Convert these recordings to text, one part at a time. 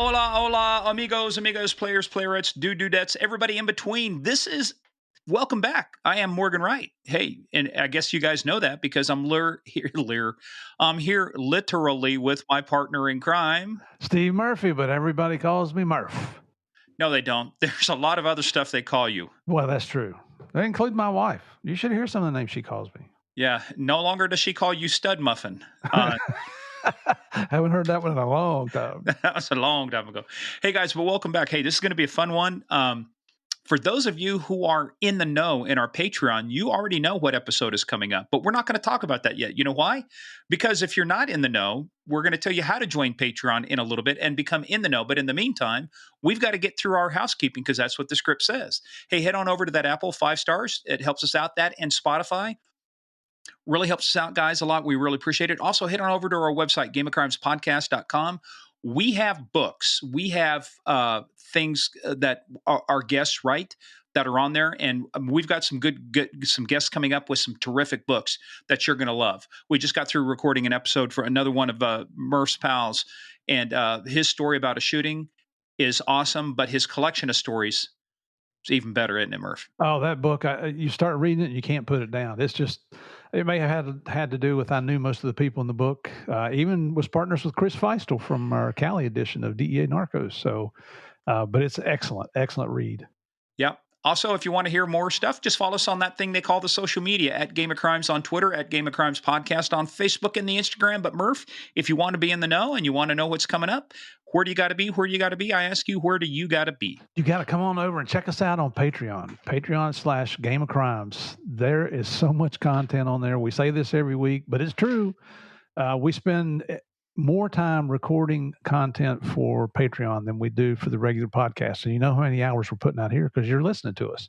hola, amigos, players, playerettes, dudettes, everybody in between. Welcome back. I am Morgan Wright. Hey, and I guess you guys know that because I'm here literally with my partner in crime. Steve Murphy, but everybody calls me Murph. No, they don't. There's a lot of other stuff they call you. Well, that's true. They include my wife. You should hear some of the names she calls me. Yeah, no longer does she call you Stud Muffin. Haven't heard that one in a long time. That was a long time ago. Hey, guys, well, welcome back. Hey, this is going to be a fun one. For those of you who are in the know in our Patreon, you already know what episode is coming up, but we're not going to talk about that yet. You know why? Because if you're not in the know, we're going to tell you how to join Patreon in a little bit and become in the know. But in the meantime, we've got to get through our housekeeping because that's what the script says. Hey, head on over to that Apple 5 stars. It helps us out. That and Spotify. Really helps us out, guys, a lot. We really appreciate it. Also, head on over to our website, gameofcrimespodcast.com. We have books. We have things that our guests write that are on there, and we've got some some guests coming up with some terrific books that you're going to love. We just got through recording an episode for another one of Murph's pals, and his story about a shooting is awesome, but his collection of stories is even better, isn't it, Murph? Oh, that book, you start reading it and you can't put it down. It's just, it may have had to do with I knew most of the people in the book, even was partners with Chris Feistel from our Cali edition of DEA Narcos. So, but it's excellent read. Yep. Also, if you want to hear more stuff, just follow us on that thing they call the social media at Game of Crimes on Twitter, at Game of Crimes Podcast on Facebook and the Instagram. But Murph, if you want to be in the know and you want to know what's coming up, where do you got to be? Where do you got to be? I ask you, where do you got to be? You got to come on over and check us out on Patreon, Patreon/Game of Crimes. There is so much content on there. We say this every week, but it's true. We spend more time recording content for Patreon than we do for the regular podcast. And you know how many hours we're putting out here because you're listening to us.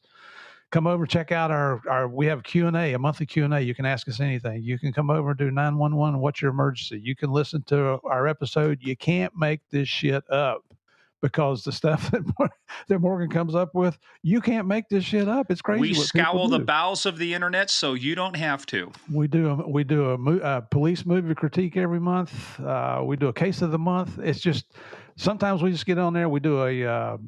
Come over, check out we have a Q&A, a monthly Q&A. You can ask us anything. You can come over and do 911, what's your emergency? You can listen to our episode. You can't make this shit up because the stuff that Morgan comes up with, you can't make this shit up. It's crazy. We scour the bowels of the internet so you don't have to. We do a police movie critique every month. We do a case of the month. It's just sometimes we just get on there. We do a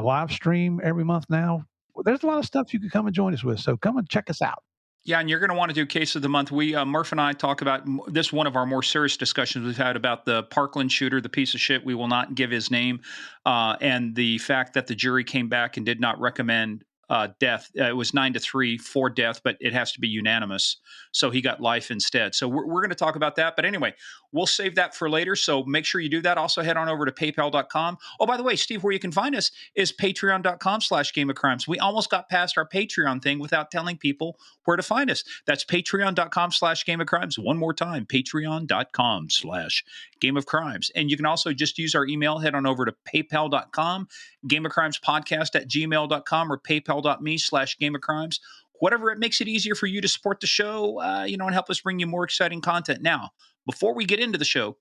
live stream every month now. There's a lot of stuff you can come and join us with. So come and check us out. Yeah, and you're going to want to do Case of the Month. Murph and I talk about this, one of our more serious discussions we've had about the Parkland shooter, the piece of shit. We will not give his name, and the fact that the jury came back and did not recommend death. It was 9-3 for death, but it has to be unanimous. So he got life instead. So we're going to talk about that. But anyway, we'll save that for later. So make sure you do that. Also head on over to paypal.com. Oh, by the way, Steve, where you can find us is patreon.com/Game of Crimes. We almost got past our Patreon thing without telling people where to find us. That's patreon.com/Game of Crimes. One more time, patreon.com/Game of Crimes. And you can also just use our email. Head on over to paypal.com, gameofcrimespodcast@gmail.com, or paypal.me/Game of Crimes. Whatever it makes it easier for you to support the show, and help us bring you more exciting content. Now, before we get into the show,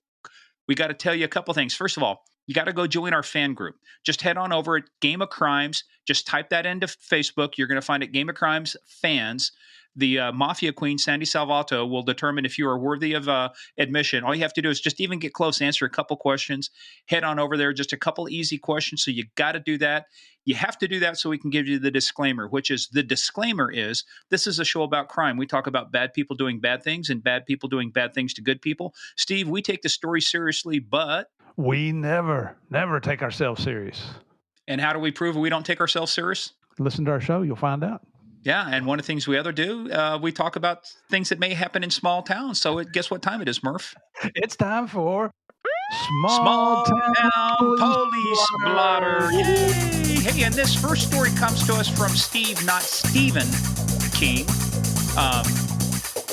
we got to tell you a couple things. First of all, you got to go join our fan group. Just head on over at Game of Crimes. Just type that into Facebook. You're going to find it, Game of Crimes Fans. The Mafia Queen, Sandy Salvato, will determine if you are worthy of admission. All you have to do is just even get close, answer a couple questions. Head on over there, just a couple easy questions. So you got to do that. You have to do that so we can give you the disclaimer, which is the disclaimer is this is a show about crime. We talk about bad people doing bad things and bad people doing bad things to good people. Steve, we take the story seriously, but we never take ourselves serious. And how do we prove we don't take ourselves serious? Listen to our show. You'll find out. Yeah, and one of the things we do, we talk about things that may happen in small towns. So guess what time it is, Murph? It's time for Small Town Police Blotter. Yay! Hey, and this first story comes to us from Steve, not Stephen King.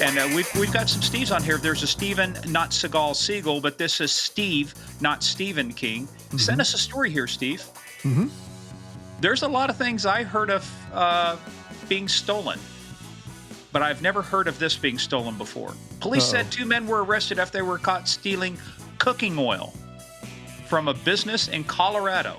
And we've got some Steves on here. There's a Stephen, not Seagal Siegel, but this is Steve, not Stephen King. Mm-hmm. Send us a story here, Steve. Mm-hmm. There's a lot of things I heard of being stolen, but I've never heard of this being stolen before. Police said 2 men were arrested after they were caught stealing cooking oil from a business in Colorado.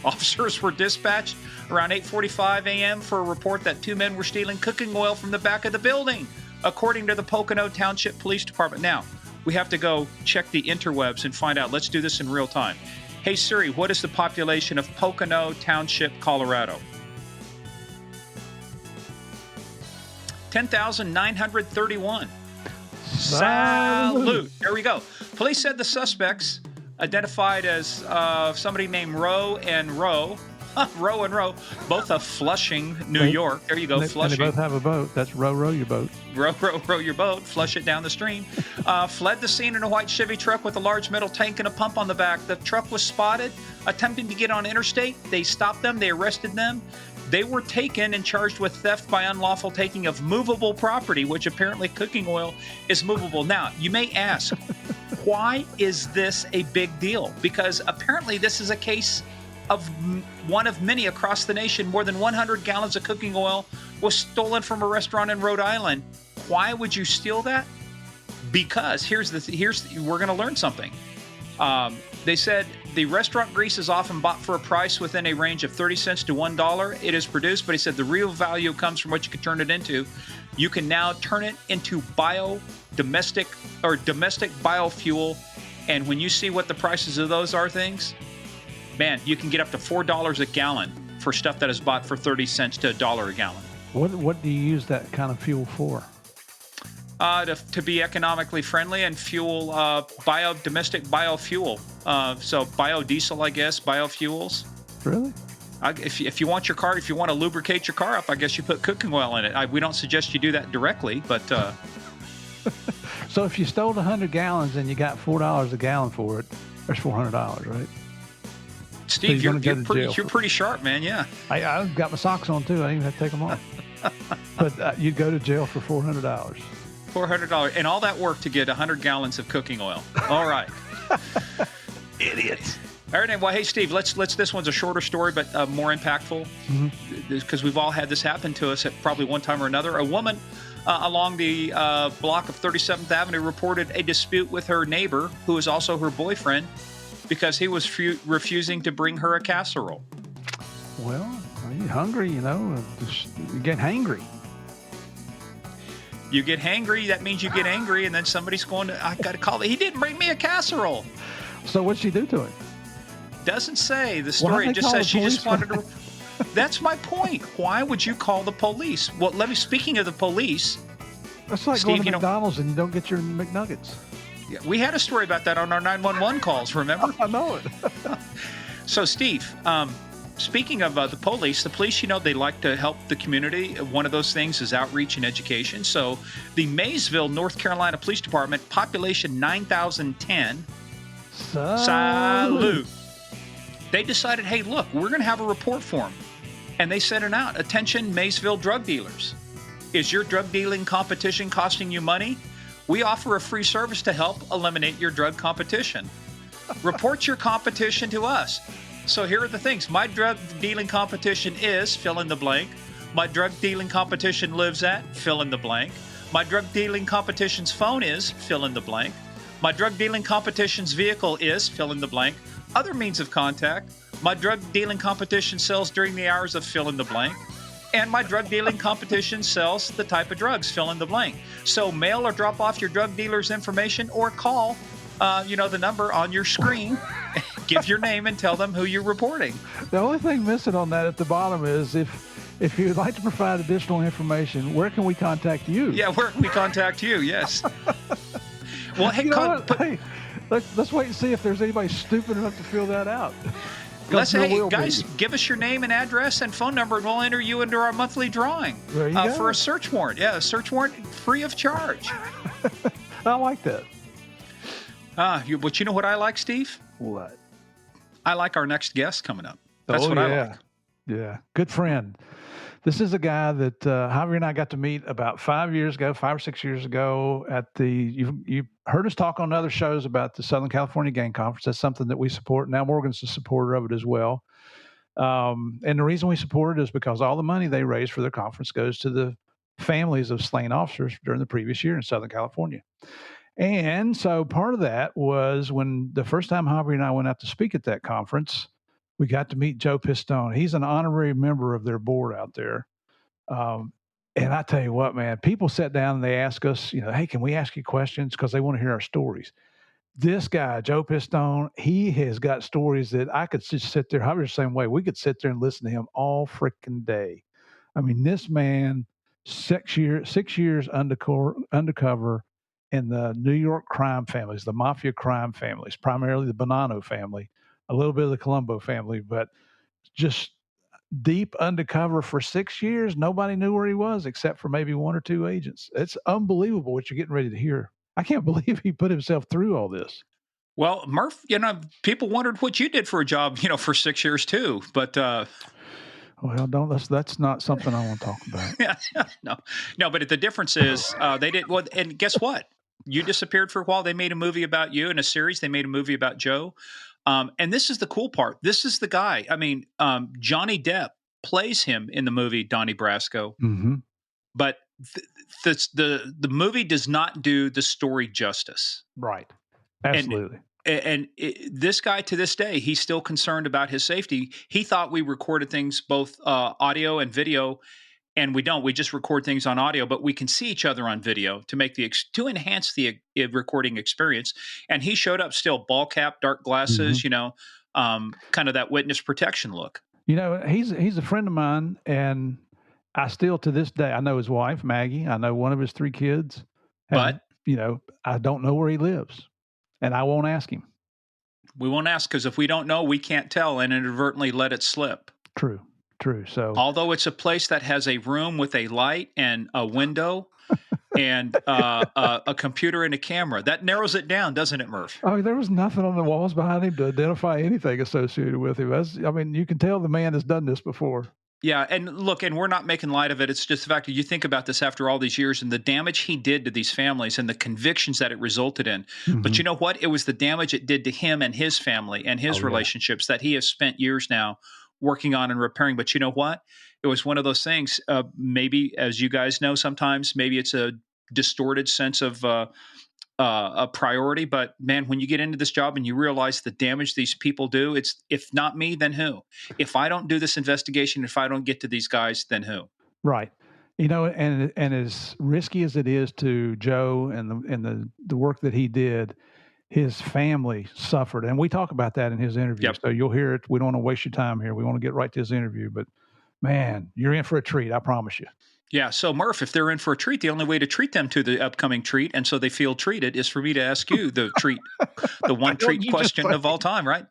Officers were dispatched around 8:45 a.m. for a report that 2 men were stealing cooking oil from the back of the building, according to the Pocono Township Police Department. Now, we have to go check the interwebs and find out. Let's do this in real time. Hey Siri, what is the population of Pocono Township, Colorado? 10,931. Salute. There we go. Police said the suspects, identified as somebody named Roe and Roe, both of Flushing, New York. There you go, Flushing. And they both have a boat. That's row your boat. Row your boat, flush it down the stream. Fled the scene in a white Chevy truck with a large metal tank and a pump on the back. The truck was spotted attempting to get on interstate. They stopped them. They arrested them. They were taken and charged with theft by unlawful taking of movable property, which apparently cooking oil is movable. Now, you may ask, why is this a big deal? Because apparently this is a case of one of many across the nation. More than 100 gallons of cooking oil was stolen from a restaurant in Rhode Island. Why would you steal that? Because we're going to learn something. They said the restaurant grease is often bought for a price within a range of 30 cents to $1. It is produced, but he said the real value comes from what you can turn it into. You can now turn it into domestic biofuel. And when you see what the prices of those things, man, you can get up to $4 a gallon for stuff that is bought for 30 cents to $1 a gallon. What do you use that kind of fuel for? To be economically friendly and fuel domestic biofuel. So biodiesel, I guess, biofuels. Really? If you want to lubricate your car up, I guess you put cooking oil in it. We don't suggest you do that directly, but. So if you stole 100 gallons and you got $4 a gallon for it, there's $400, right? Steve, so you're pretty sharp, man. Yeah. I've got my socks on too. I didn't even have to take them off. But you'd go to jail for $400. $400, and all that work to get 100 gallons of cooking oil. All right. Idiots. All right, well, hey, Steve, let's. This one's a shorter story, but more impactful, because we've all had this happen to us at probably one time or another. A woman along the block of 37th Avenue reported a dispute with her neighbor, who is also her boyfriend, because he was refusing to bring her a casserole. Well, are you hungry? You get hangry. You get hangry, that means you get angry, and then somebody's going to, I got to call it. He didn't bring me a casserole. So what'd she do to him? Doesn't say. The story just says she just wanted to. That's my point. Why would you call the police? Well, speaking of the police. That's like Steve, going to McDonald's and you don't get your McNuggets. Yeah, we had a story about that on our 911 calls, remember? I know it. So, Steve, speaking of the police, they like to help the community. One of those things is outreach and education. So the Maysville, North Carolina Police Department, population 9,010. Salute. They decided, hey, look, we're going to have a report form. And they sent it out. Attention, Maysville drug dealers. Is your drug dealing competition costing you money? We offer a free service to help eliminate your drug competition. Report your competition to us. So here are the things. My drug dealing competition is fill in the blank. My drug dealing competition lives at fill in the blank. My drug dealing competition's phone is fill in the blank. My drug dealing competition's vehicle is fill in the blank. Other means of contact. My drug dealing competition sells during the hours of fill in the blank. And my drug dealing competition sells the type of drugs, fill in the blank. So mail or drop off your drug dealer's information or call, the number on your screen. Give your name and tell them who you're reporting. The only thing missing on that at the bottom is if you'd like to provide additional information, where can we contact you? Yeah, where can we contact you? Yes. Well, hey, let's wait and see if there's anybody stupid enough to fill that out. Guys, give us your name and address and phone number, and we'll enter you into our monthly drawing for a search warrant. Yeah, a search warrant free of charge. I like that. But you know what I like, Steve? What? I like our next guest coming up. That's what I like. Yeah, good friend. This is a guy that Javier and I got to meet about 5 or 6 years ago at you heard us talk on other shows about the Southern California Gang Conference. That's something that we support. Now Morgan's a supporter of it as well. And the reason we support it is because all the money they raise for their conference goes to the families of slain officers during the previous year in Southern California. And so part of that was when the first time Javier and I went out to speak at that conference, we got to meet Joe Pistone. He's an honorary member of their board out there. And I tell you what, man, people sat down and they ask us, hey, can we ask you questions? Because they want to hear our stories. this guy, Joe Pistone, he has got stories that I could just sit there. I was the same way. We could sit there and listen to him all freaking day. I mean, this man, 6 years undercover in the New York crime families, the mafia crime families, primarily the Bonnano family, a little bit of the Colombo family, but just deep undercover for 6 years. Nobody knew where he was except for maybe one or two agents. It's unbelievable what you're getting ready to hear. I can't believe he put himself through all this. Well, Murph, people wondered what you did for a job, for 6 years too. But Well, that's not something I want to talk about. yeah, no. But the difference is they did. Well, and guess what? You disappeared for a while. They made a movie about you in a series. They made a movie about Joe. And this is the cool part. This is the guy. I mean, Johnny Depp plays him in the movie Donnie Brasco, Mm-hmm. but the movie does not do the story justice. Right. Absolutely. And this guy, to this day, he's still concerned about his safety. He thought we recorded things both audio and video, and we don't. We just record things on audio, but we can see each other on video to make to enhance the recording experience. And he showed up still, ball cap, dark glasses, kind of that witness protection look. He's a friend of mine, and I still, to this day, I know his wife, Maggie. I know one of his 3 kids. And, But I don't know where he lives, and I won't ask him. We won't ask, because if we don't know, we can't tell and inadvertently let it slip. True. So, although it's a place that has a room with a light and a window and a computer and a camera, that narrows it down, doesn't it, Murph? Oh, there was nothing on the walls behind him to identify anything associated with him. You can tell the man has done this before. Yeah, and look, and we're not making light of it. It's just the fact that you think about this after all these years and the damage he did to these families and the convictions that it resulted in. Mm-hmm. But you know what? It was the damage it did to him and his family and his relationships that he has spent years now working on and repairing. But you know what? It was one of those things, maybe, as you guys know, sometimes maybe it's a distorted sense of a priority. But man, when you get into this job and you realize the damage these people do, it's, if not me, then who? If I don't do this investigation, if I don't get to these guys, then who? Right. And as risky as it is to Joe and the work that he did, his family suffered. And we talk about that in his interview. Yep. So you'll hear it. We don't want to waste your time here. We want to get right to his interview. But man, you're in for a treat. I promise you. Yeah. So Murph, if they're in for a treat, the only way to treat them to the upcoming treat, and so they feel treated, is for me to ask you the one treat question of all time, right?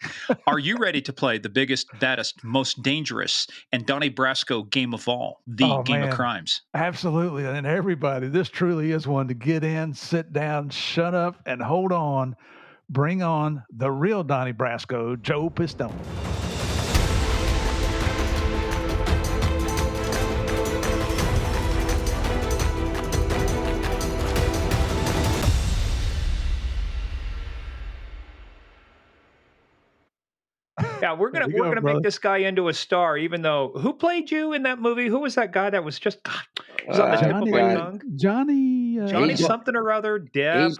Are you ready to play the biggest, baddest, most dangerous, and Donnie Brasco game of all, the Game of Crimes? Absolutely. And everybody, this truly is one to get in, sit down, shut up, and hold on. Bring on the real Donnie Brasco, Joe Pistone. Yeah, we're gonna make this guy into a star. Even though, who played you in that movie? Who was that guy that was just was on the tip of my tongue? Johnny something or other. Deb,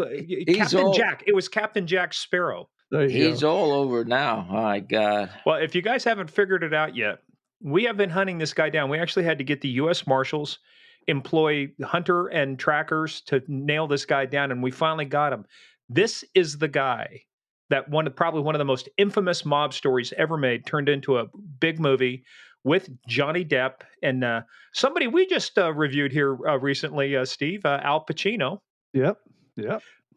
Captain Jack. It was Captain Jack Sparrow. He's all over now. My God. Well, if you guys haven't figured it out yet, we have been hunting this guy down. We actually had to get the U.S. Marshals, employ hunter and trackers to nail this guy down, and we finally got him. This is the guy that probably one of the most infamous mob stories ever made turned into a big movie with Johnny Depp and somebody we just reviewed here recently, Steve, Al Pacino. Yep.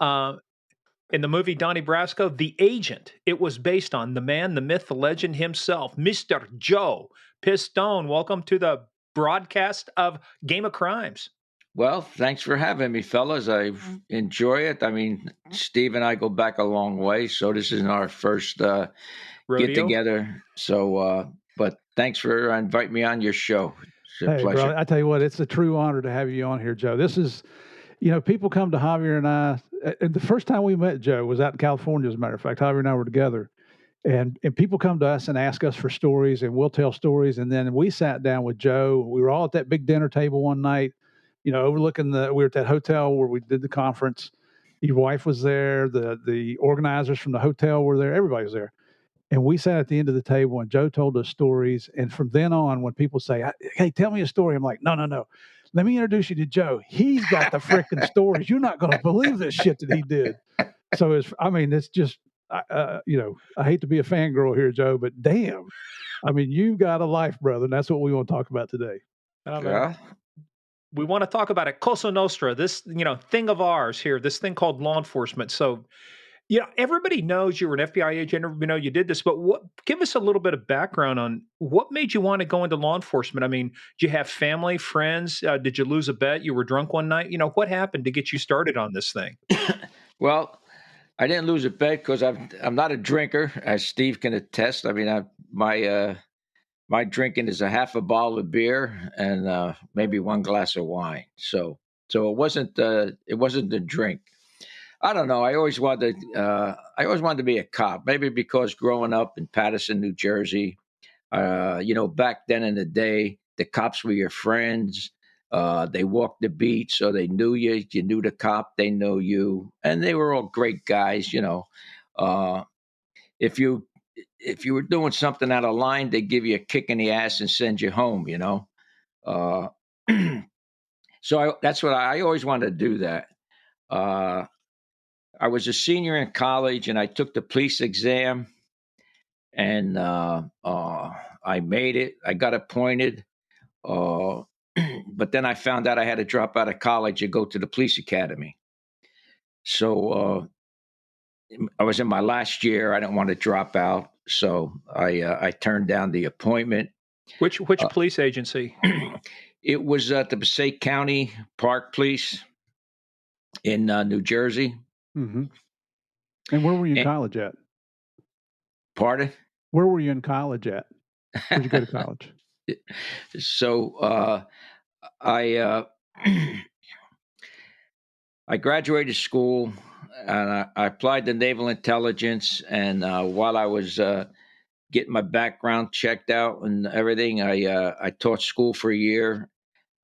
In the movie Donnie Brasco, the agent it was based on, the man, the myth, the legend himself, Mr. Joe Pistone. Welcome to the broadcast of Game of Crimes. Well, thanks for having me, fellas. I enjoy it. I mean, Steve and I go back a long way, so this isn't our first get together. So, but thanks for inviting me on your show. It's a pleasure. Bro, I tell you what, it's a true honor to have you on here, Joe. This is, people come to Javier and I. The first time we met Joe was out in California, as a matter of fact. Javier and I were together. And people come to us and ask us for stories, and we'll tell stories. And then we sat down with Joe. We were all at that big dinner table one night, overlooking we were at that hotel where we did the conference. Your wife was there. The organizers from the hotel were there. Everybody was there. And we sat at the end of the table, and Joe told us stories. And from then on, when people say, hey, tell me a story, I'm like, no. Let me introduce you to Joe. He's got the freaking stories. You're not going to believe this shit that he did. So it's just, I hate to be a fangirl here, Joe, but damn, you've got a life, brother, and that's what we want to talk about today. Oh, Yeah. we want to talk about it. Cosa Nostra, this thing of ours here, this thing called law enforcement. So, everybody knows you were an FBI agent. Everybody know you did this, but give us a little bit of background on what made you want to go into law enforcement. Did you have family, friends? Did you lose a bet? You were drunk one night? What happened to get you started on this thing? Well, I didn't lose a bet because I'm not a drinker, as Steve can attest. My drinking is a half a bottle of beer and maybe one glass of wine. So it wasn't the drink. I don't know. I always wanted to be a cop. Maybe because growing up in Paterson, New Jersey, back then in the day, the cops were your friends. They walked the beat, so they knew you. You knew the cop, they know you, and they were all great guys. If you were doing something out of line, they give you a kick in the ass and send you home. Uh, so that's what I always wanted to do. That I was a senior in college, and I took the police exam, and I made it. I got appointed. Uh, but then I found out I had to drop out of college and go to the police academy. So I was in my last year. I didn't want to drop out, so I turned down the appointment. Which police agency? It was at the Passaic County Park Police in New Jersey. Mm-hmm. And where were you in college at? Pardon? Where were you in college at? Where'd you go to college? So I graduated school and I applied to naval intelligence. And while I was getting my background checked out and everything, I taught school for a year,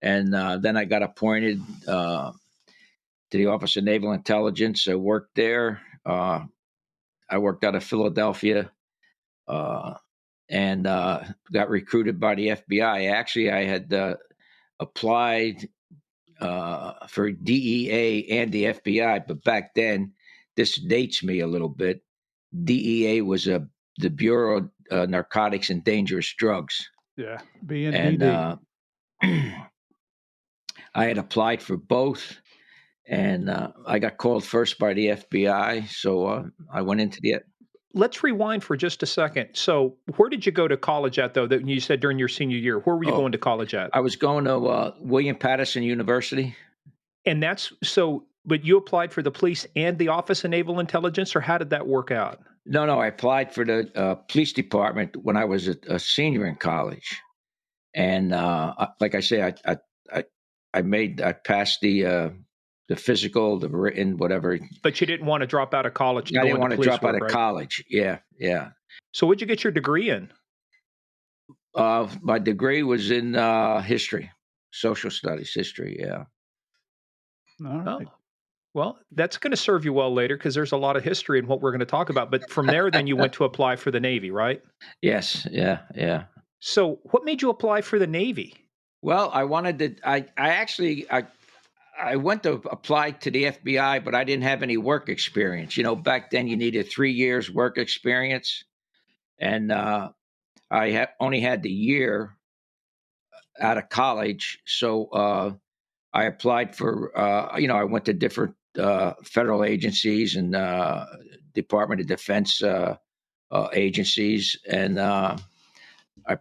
and then I got appointed to the Office of Naval Intelligence. I worked there. I worked out of Philadelphia. And got recruited by the FBI. Actually, I had applied for DEA and the FBI, but back then, this dates me a little bit. DEA was the Bureau of Narcotics and Dangerous Drugs. Yeah, BNDD. And I had applied for both, and I got called first by the FBI, so I went into the. Let's rewind for just a second. So, where did you go to college at, though, that you said during your senior year? Where were you going to college at? I was going to William Patterson University. And but you applied for the police and the Office of Naval Intelligence, or how did that work out? No, I applied for the police department when I was a senior in college. And like I say, I passed the physical, the written, whatever. But you didn't want to drop out of college. I didn't want to drop out of college. Yeah. So what'd you get your degree in? My degree was in history, social studies, history. Yeah. All right. Oh. Well, that's going to serve you well later because there's a lot of history in what we're going to talk about. But from there, then you went to apply for the Navy, right? Yes. Yeah. So what made you apply for the Navy? Well, I wanted to. I went to apply to the FBI, but I didn't have any work experience. Back then you needed 3 years work experience, and I only had the year out of college. So I applied for. I went to different federal agencies and Department of Defense agencies, and I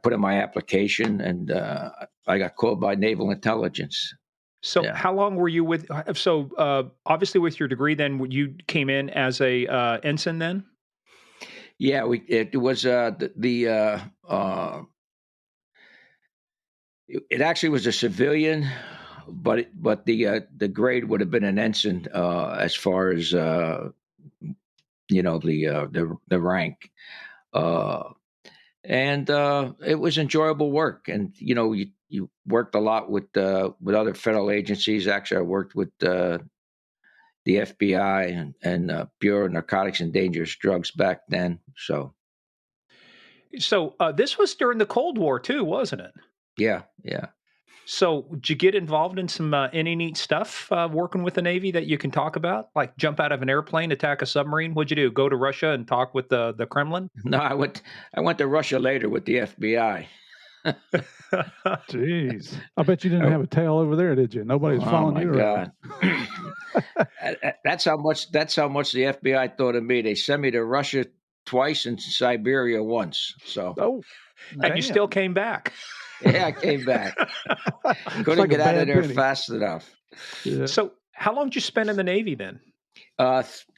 put in my application, and I got called by Naval Intelligence. So how long were you with? So obviously with your degree, then you came in as a ensign then? Yeah, it was it actually was a civilian, but the grade would have been an ensign as far as the rank. And it was enjoyable work, and you worked a lot with other federal agencies. Actually, I worked with the FBI and Bureau of Narcotics and Dangerous Drugs back then. So this was during the Cold War too, wasn't it? Yeah. So, did you get involved in some any neat stuff working with the Navy that you can talk about? Like jump out of an airplane, attack a submarine? What'd you do? Go to Russia and talk with the Kremlin? No, I went to Russia later with the FBI. Jeez. I bet you didn't Oh, have a tail over there, did you? Nobody's oh following my you around. God. That's how much the FBI thought of me. They sent me to Russia twice and Siberia once. So Oh, And you damn. still came back. yeah, I came back. It's Couldn't like a get out of bad there penny. fast enough. Yeah. So, how long did you spend in the Navy then?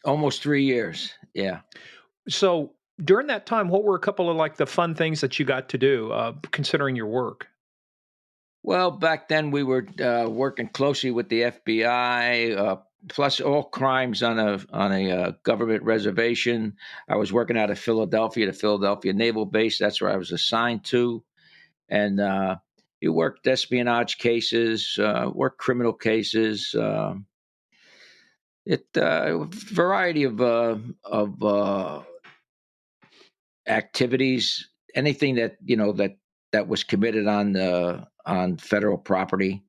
Almost 3 years. Yeah. So, during that time, what were a couple of like the fun things that you got to do, considering your work? Well, back then we were working closely with the FBI, plus all crimes on a government reservation. I was working out of Philadelphia, the Philadelphia Naval Base. That's where I was assigned to, and you worked espionage cases, worked criminal cases. It variety of activities, anything that that was committed on federal property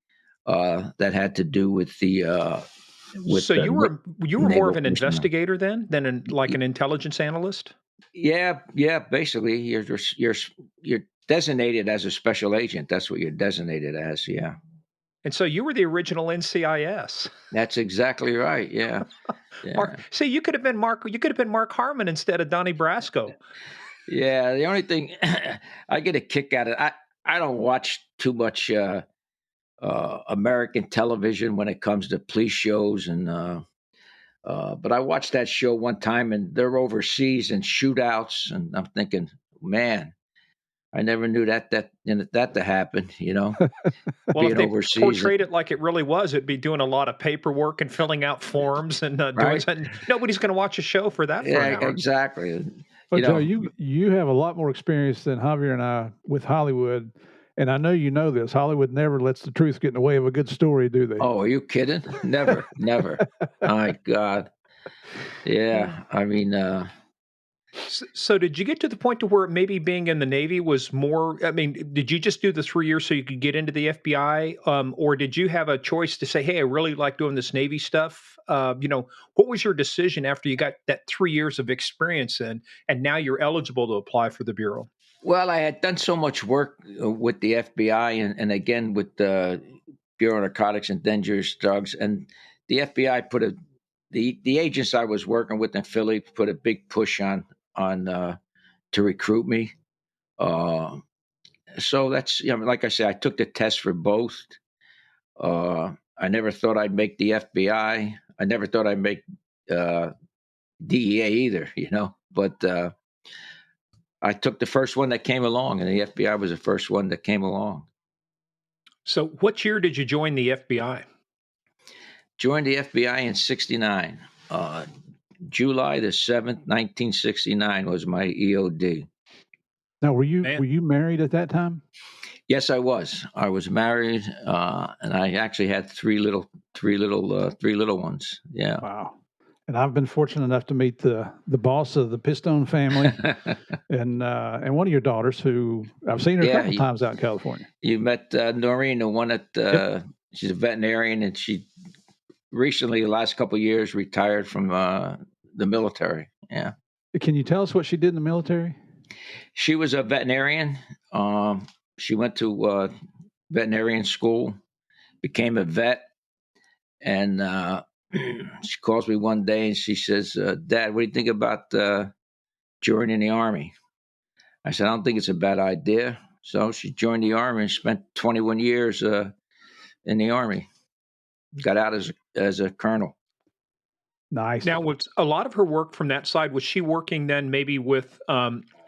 that had to do with So you were more of naval an personnel. investigator then than like an intelligence analyst? Yeah. Basically, you're designated as a special agent. That's what you're designated as. Yeah, And so you were the original NCIS. that's exactly right. Yeah, Mark, yeah, see, you could have been Mark. You could have been Mark Harmon instead of Donnie Brasco. yeah. The only thing I get a kick out of I don't watch too much American television when it comes to police shows and. But I watched that show one time, and they're overseas in shootouts, and I'm thinking, man, I never knew that to happen. Well, if Being they overseas, portrayed it like it really was, it'd be doing a lot of paperwork and filling out forms and doing right? something. Nobody's going to watch a show for that for Yeah, an hour. exactly. Well, You Joe, know, you have a lot more experience than Javier and I with Hollywood, and I know you know this. Hollywood never lets the truth get in the way of a good story, do they? oh, are you kidding? Never, never. My God. Yeah, I mean, So, did you get to the point to where maybe being in the Navy was more? I mean, did you just do the 3 years so you could get into the FBI, or did you have a choice to say, "Hey, I really like doing this Navy stuff"? What was your decision after you got that 3 years of experience in, and now you're eligible to apply for the bureau? well, I had done so much work with the FBI and again with the Bureau of Narcotics and Dangerous Drugs, and the FBI put the agents I was working with in Philly put a big push on to recruit me. Uh, so that's like I said, I took the test for both. I never thought I'd make the FBI. I never thought I'd make uh, DEA either, But I took the first one that came along, and the FBI was the first one that came along. So, what year did you join the FBI? Joined the FBI in '69. July the 7th, 1969 was my EOD. Now, were you Man, married at that time? Yes, I was. I was married, and I actually had three little ones. Yeah. Wow. And I've been fortunate enough to meet the boss of the Pistone family and one of your daughters, who I've seen her a Yeah, couple times out in California. you met Noreen, the one that Yep. she's a veterinarian, and she recently, the last couple of years, retired from the military. Yeah, Can you tell us what she did in the military? she was a veterinarian. She went to veterinarian school, became a vet, and she calls me one day and she says, "Dad, what do you think about joining the army?" I said, "I don't think it's a bad idea." So she joined the army and spent 21 years in the army. Got out as a colonel. Nice. now was a lot of her work from that side? Was she working then maybe with?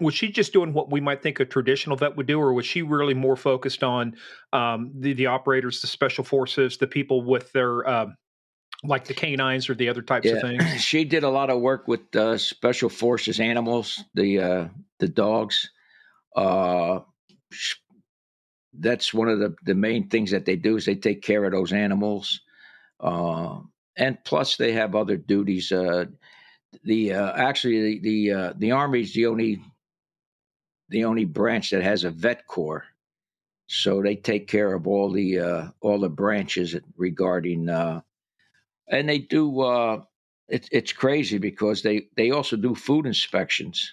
Was she just doing what we might think a traditional vet would do, or was she really more focused on the operators, the special forces, the people with their like the canines or the other types of Yeah, things? she did a lot of work with special forces animals, the dogs. Uh, sh- that's one of the main things that they do is they take care of those animals, uh, and plus they have other duties. The actually the army is the only branch that has a vet corps. So they take care of all the branches regarding, and they do. It's crazy because they also do food inspections.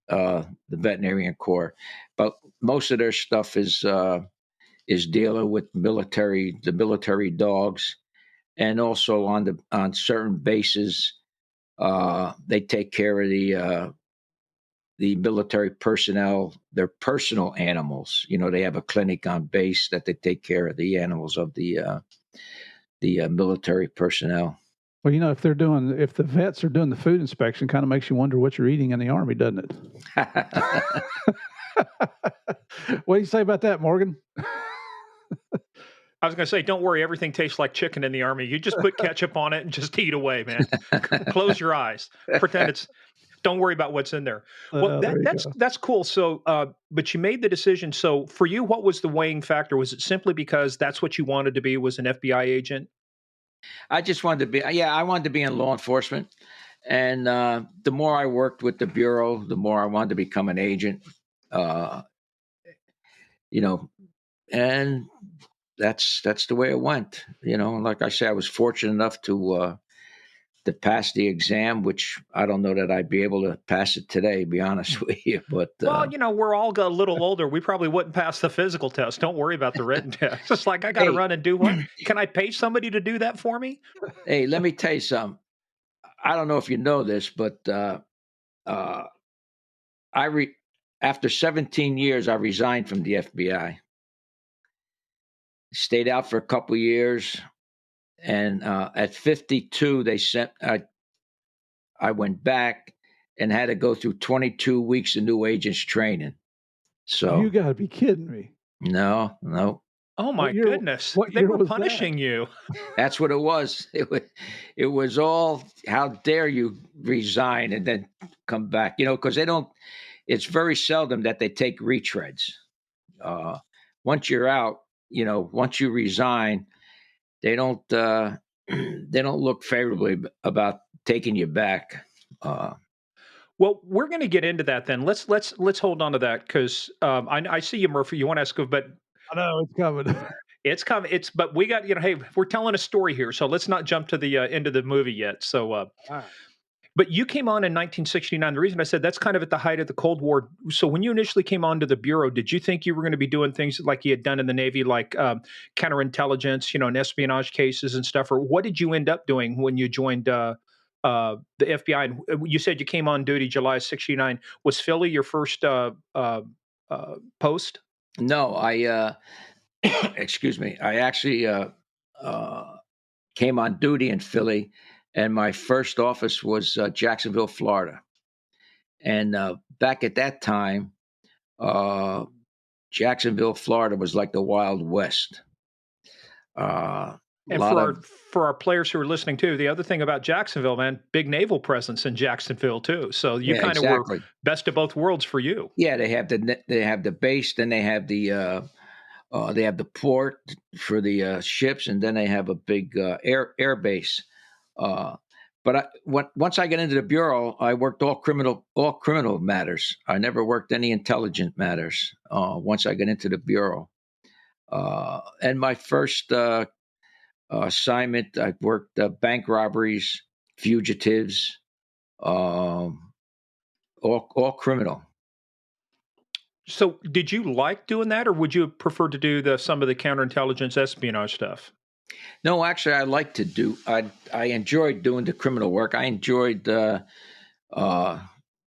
The veterinarian corps, but most of their stuff is dealing with the military dogs, and also on certain bases, they take care of the military personnel, their personal animals. They have a clinic on base that they take care of the animals of the military personnel. Well, if the vets are doing the food inspection, kind of makes you wonder what you're eating in the Army, doesn't it? What do you say about that, Morgan? I was going to say, don't worry, everything tastes like chicken in the Army. You just put ketchup on it and just eat away, man. Close your eyes. Pretend don't worry about what's in there. Well, that's cool. So, but you made the decision. So for you, what was the weighing factor? Was it simply because that's what you wanted to be, was an FBI agent? I just wanted to be, I wanted to be in law enforcement. And the more I worked with the Bureau, the more I wanted to become an agent. And that's the way it went. Like I say, I was fortunate enough to pass the exam, which I don't know that I'd be able to pass it today, to be honest with you. But well, we're all a little older. We probably wouldn't pass the physical test. Don't worry about the written test. It's like, I got to run and do what? Can I pay somebody to do that for me? Hey, let me tell you something. I don't know if you know this, but after 17 years, I resigned from the FBI. Stayed out for a couple of years, and at 52, I went back and had to go through 22 weeks of new agents training. So you got to be kidding me. No. Oh my goodness! They were punishing you. That's what it was. It was all, how dare you resign and then come back? Because they don't. It's very seldom that they take retreads. Once you're out, once you resign, they don't look favorably about taking you back. Well, we're going to get into that then. Let's hold on to that because I see you, Murphy. You want to ask, but I know it's coming. It's coming. But we got hey, we're telling a story here, so let's not jump to the end of the movie yet. So, but you came on in 1969. The reason I said that's kind of at the height of the Cold War. So when you initially came onto the Bureau, did you think you were going to be doing things like you had done in the Navy, like counterintelligence, and espionage cases and stuff? Or what did you end up doing when you joined the FBI? And you said you came on duty July '69. Was Philly your first post? No, I excuse me. I actually came on duty in Philly, and my first office was Jacksonville, Florida. And back at that time, Jacksonville, Florida was like the Wild West. And for our players who are listening too, the other thing about Jacksonville, man, big naval presence in Jacksonville too. So you kind of were best of both worlds for you. Yeah, they have the base, then they have the port for the ships, and then they have a big air base. But once I got into the Bureau, I worked all criminal matters. I never worked any intelligent matters. Once I got into the Bureau, and my first assignment, I worked bank robberies, fugitives, all criminal. So, did you like doing that, or would you prefer to do some of the counterintelligence espionage stuff? No, actually, I like to do. I enjoyed doing the criminal work. I enjoyed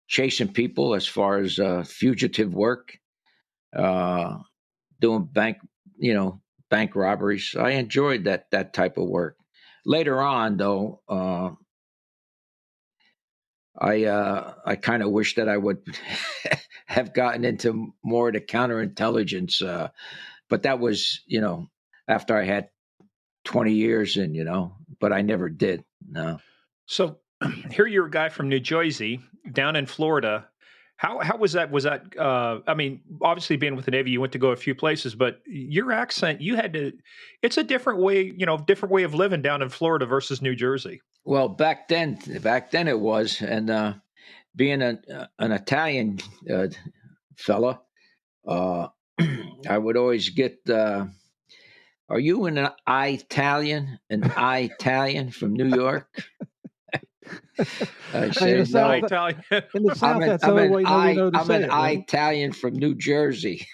chasing people as far as fugitive work, doing bank robberies. I enjoyed that type of work. Later on, though, I kind of wish that I would have gotten into more of the counterintelligence, but that was after I had 20 years in, but I never did. No. So here you're a guy from New Jersey down in Florida. How was that? Was that, I mean, obviously being with the Navy, you went to go a few places, but your accent, it's a different way, different way of living down in Florida versus New Jersey. Well, back then it was, and being an Italian fella, I would always get. Are you an Italian? An Italian from New York? I Hey, in the say South, no. Italian. in the South, that's the only way we know to I'm say an it, man. Italian from New Jersey.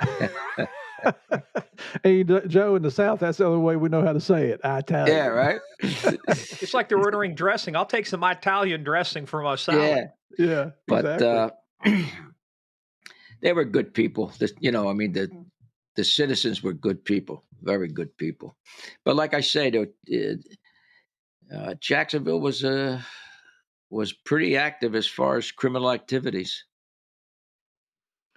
Hey, Joe, in the South, that's the only way we know how to say it. Italian. Yeah, right. It's like they're ordering dressing. I'll take some Italian dressing for my salad. Yeah, But exactly. they were good people. I mean, the citizens were good people, very good people. But like I say, Jacksonville was pretty active as far as criminal activities.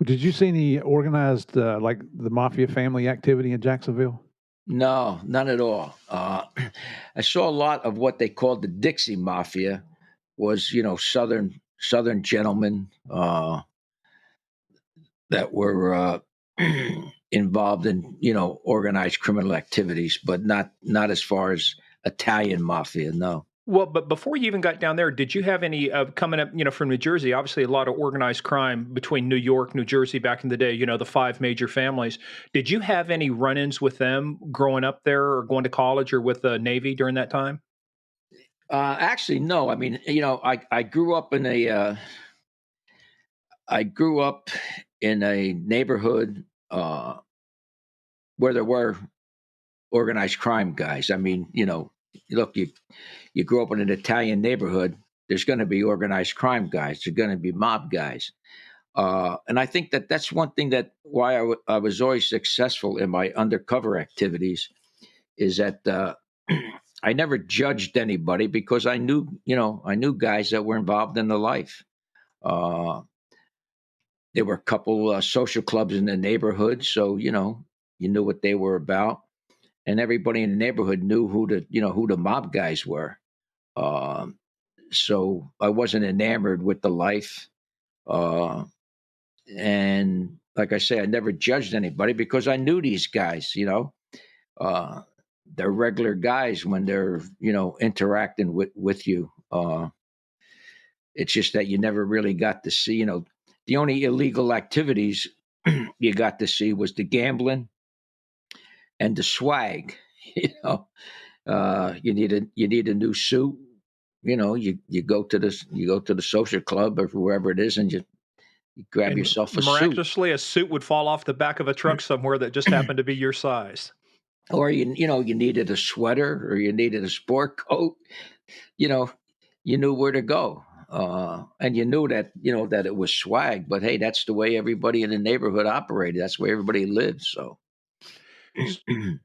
Did you see any organized, like the mafia family activity in Jacksonville? No, none at all. I saw a lot of what they called the Dixie Mafia, was Southern gentlemen that were involved in organized criminal activities, but not as far as Italian Mafia. No. Well, but before you even got down there, did you have any coming up, from New Jersey? Obviously, a lot of organized crime between New York, New Jersey back in the day, the five major families. Did you have any run ins with them growing up there or going to college or with the Navy during that time? Actually, no. I mean, I grew up in a neighborhood where there were organized crime guys. I mean, look, you grew up in an Italian neighborhood, there's going to be organized crime guys. There's going to be mob guys. And I think that's one thing why I was always successful in my undercover activities is that I never judged anybody because I knew guys that were involved in the life. There were a couple social clubs in the neighborhood, so you knew what they were about, and everybody in the neighborhood knew who the mob guys were. So I wasn't enamored with the life, and like I say, I never judged anybody because I knew these guys. They're regular guys when they're interacting with you. It's just that you never really got to see. The only illegal activities you got to see was the gambling and the swag. You need a new suit. You go to the social club or wherever it is, and you grab And yourself a suit. miraculously, a suit would fall off the back of a truck somewhere that just happened to be your size. Or you needed a sweater or you needed a sport coat. You knew where to go. And you knew that that it was swag, but hey, that's the way everybody in the neighborhood operated. That's where everybody lived. So,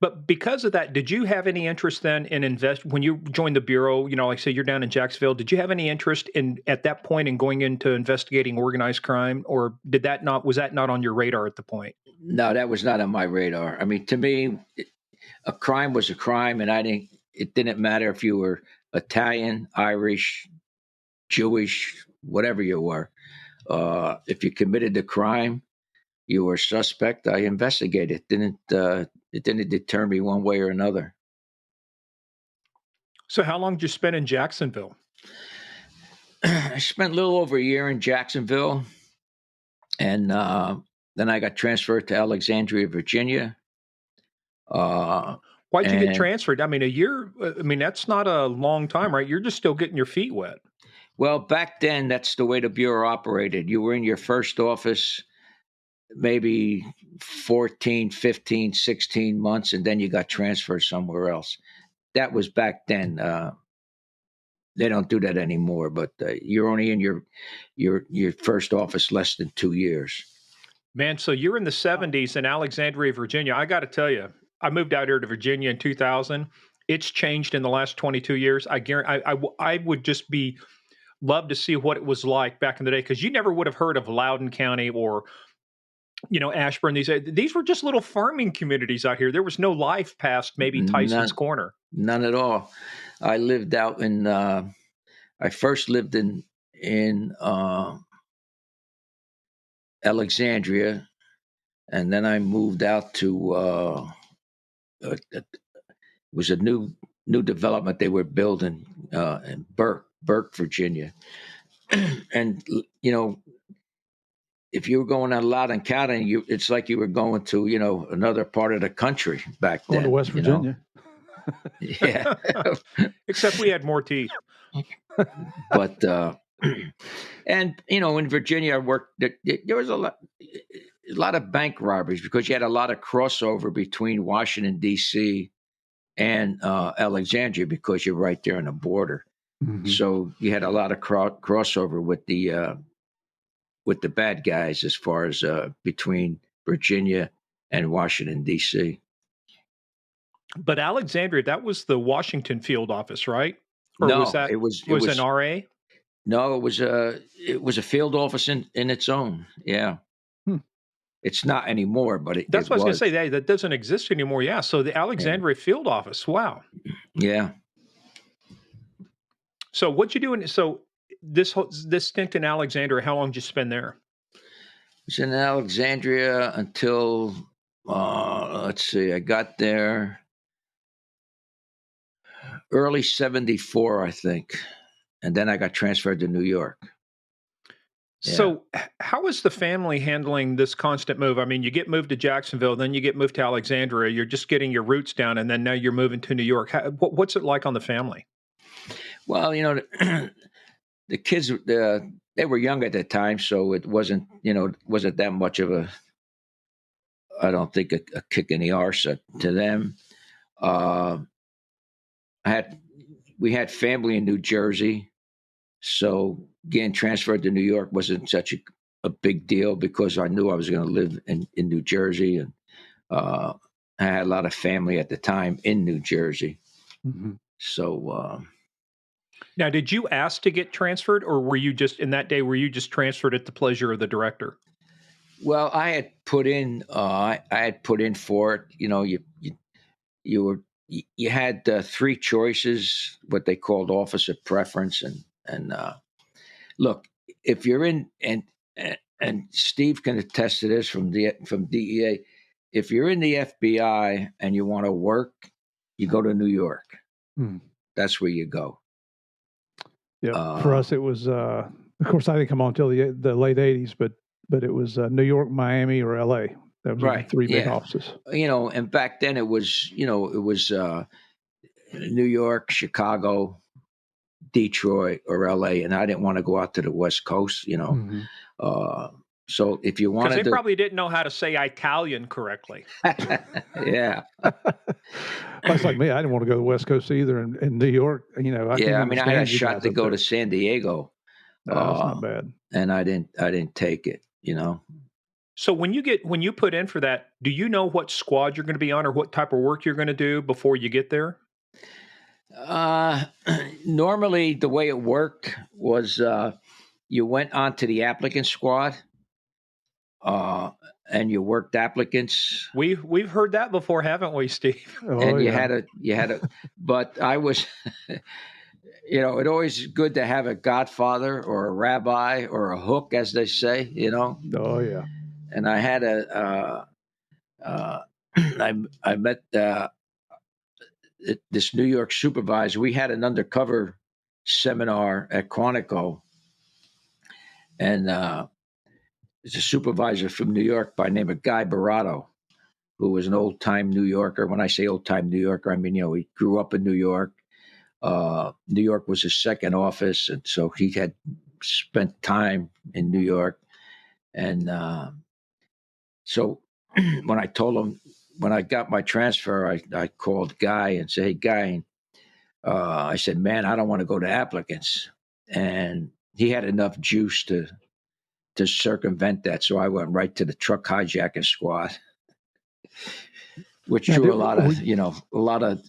But because of that, did you have any interest then in when you joined the bureau? Like say you're down in Jacksonville. Did you have any interest at that point in going into investigating organized crime, or was that not on your radar at the point? No, that was not on my radar. I mean, to me, a crime was a crime, and it didn't matter if you were Italian, Irish, Jewish, whatever you were. If you committed the crime, you were suspect. I investigated. It didn't deter me one way or another. So how long did you spend in Jacksonville? I spent a little over a year in Jacksonville, and then I got transferred to Alexandria, Virginia. Why'd you get transferred? I mean, a year. I mean, that's not a long time, right? You're just still getting your feet wet. Well, back then, that's the way the bureau operated. You were in your first office maybe 14, 15, 16 months, and then you got transferred somewhere else. That was back then. They don't do that anymore, but you're only in your first office less than 2 years. Man, so you're in the 70s in Alexandria, Virginia. I got to tell you, I moved out here to Virginia in 2000. It's changed in the last 22 years. I guarantee I would just love to see what it was like back in the day, because you never would have heard of Loudoun County or Ashburn. These were just little farming communities out here. There was no life past maybe Tyson's Corner. None at all. I lived out in. I first lived in Alexandria, and then I moved out to. It was a new development they were building in Burke, Virginia, and if you were going on Loudoun County, it's like you were going to, another part of the country back then. Going to West Virginia. Yeah. Except we had more teeth. But, and, in Virginia, I worked, there was a lot of bank robberies because you had a lot of crossover between Washington, D.C. and Alexandria because you're right there on the border. Mm-hmm. So you had a lot of crossover with the bad guys as far as between Virginia and Washington, D.C. But Alexandria, that was the Washington field office, right? Or no, was that, it was an RA? No, it was a field office in its own. Yeah. It's not anymore, but that's what I was going to say. That doesn't exist anymore. Yeah. So the Alexandria field office. Wow. Yeah. So what'd you do? So this stint in Alexandria, how long did you spend there? I was in Alexandria until, let's see, I got there early 74, I think. And then I got transferred to New York. Yeah. So how is the family handling this constant move? I mean, you get moved to Jacksonville, then you get moved to Alexandria. You're just getting your roots down, and then now you're moving to New York. What's it like on the family? Well, the kids, they were young at that time, so it wasn't that much of I don't think, a kick in the arse to them. We had family in New Jersey, so getting transferred to New York wasn't such a big deal because I knew I was going to live in New Jersey, and I had a lot of family at the time in New Jersey. Mm-hmm. So now, did you ask to get transferred, or were you just transferred at the pleasure of the director? Well, I had put in for it. You had three choices, what they called officer preference, and look, if you're in, and Steve can attest to this from DEA, if you're in the FBI and you want to work, you go to New York. That's where you go. Yeah, for us it was. Of course, I didn't come on until the late '80s, but it was New York, Miami, or LA. That was right. The three big offices. And back then it was New York, Chicago, Detroit, or LA, and I didn't want to go out to the West Coast. Mm-hmm. So if you wanted, because they probably didn't know how to say Italian correctly. Yeah. That's like me. I didn't want to go to the West Coast either. In New York, I had a shot to go to San Diego. That's not bad. And I didn't take it. So when you put in for that, do you know what squad you're going to be on or what type of work you're going to do before you get there? Normally the way it worked was you went onto the applicant squad, and you worked applicants. We've heard that before, haven't we, Steve? And you had a, but I was, it always good to have a godfather or a rabbi or a hook, as they say, Oh yeah. And I had I met this New York supervisor. We had an undercover seminar at Quantico, and there's a supervisor from New York by the name of Guy Barato, who was an old-time New Yorker. When I say old-time New Yorker, I mean, he grew up in New York. New York was his second office, and so he had spent time in New York. And so when I told him, when I got my transfer, I called Guy and said, "Hey, Guy," I said, "Man, I don't want to go to applicants." And he had enough juice to circumvent that. So I went right to the truck hijacking squad, which drew a lot of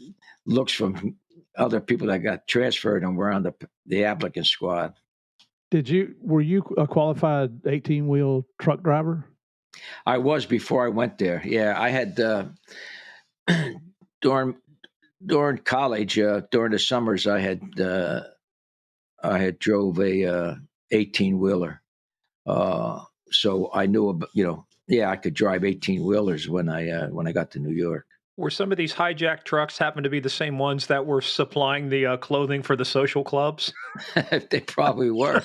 looks from other people that got transferred and were on the applicant squad. Were you a qualified 18-wheel truck driver? I was before I went there. Yeah, I had during college, during the summers, I had drove a 18-wheeler. So I knew about, I could drive 18-wheelers when I got to New York. Were some of these hijacked trucks happen to be the same ones that were supplying the clothing for the social clubs? They probably were.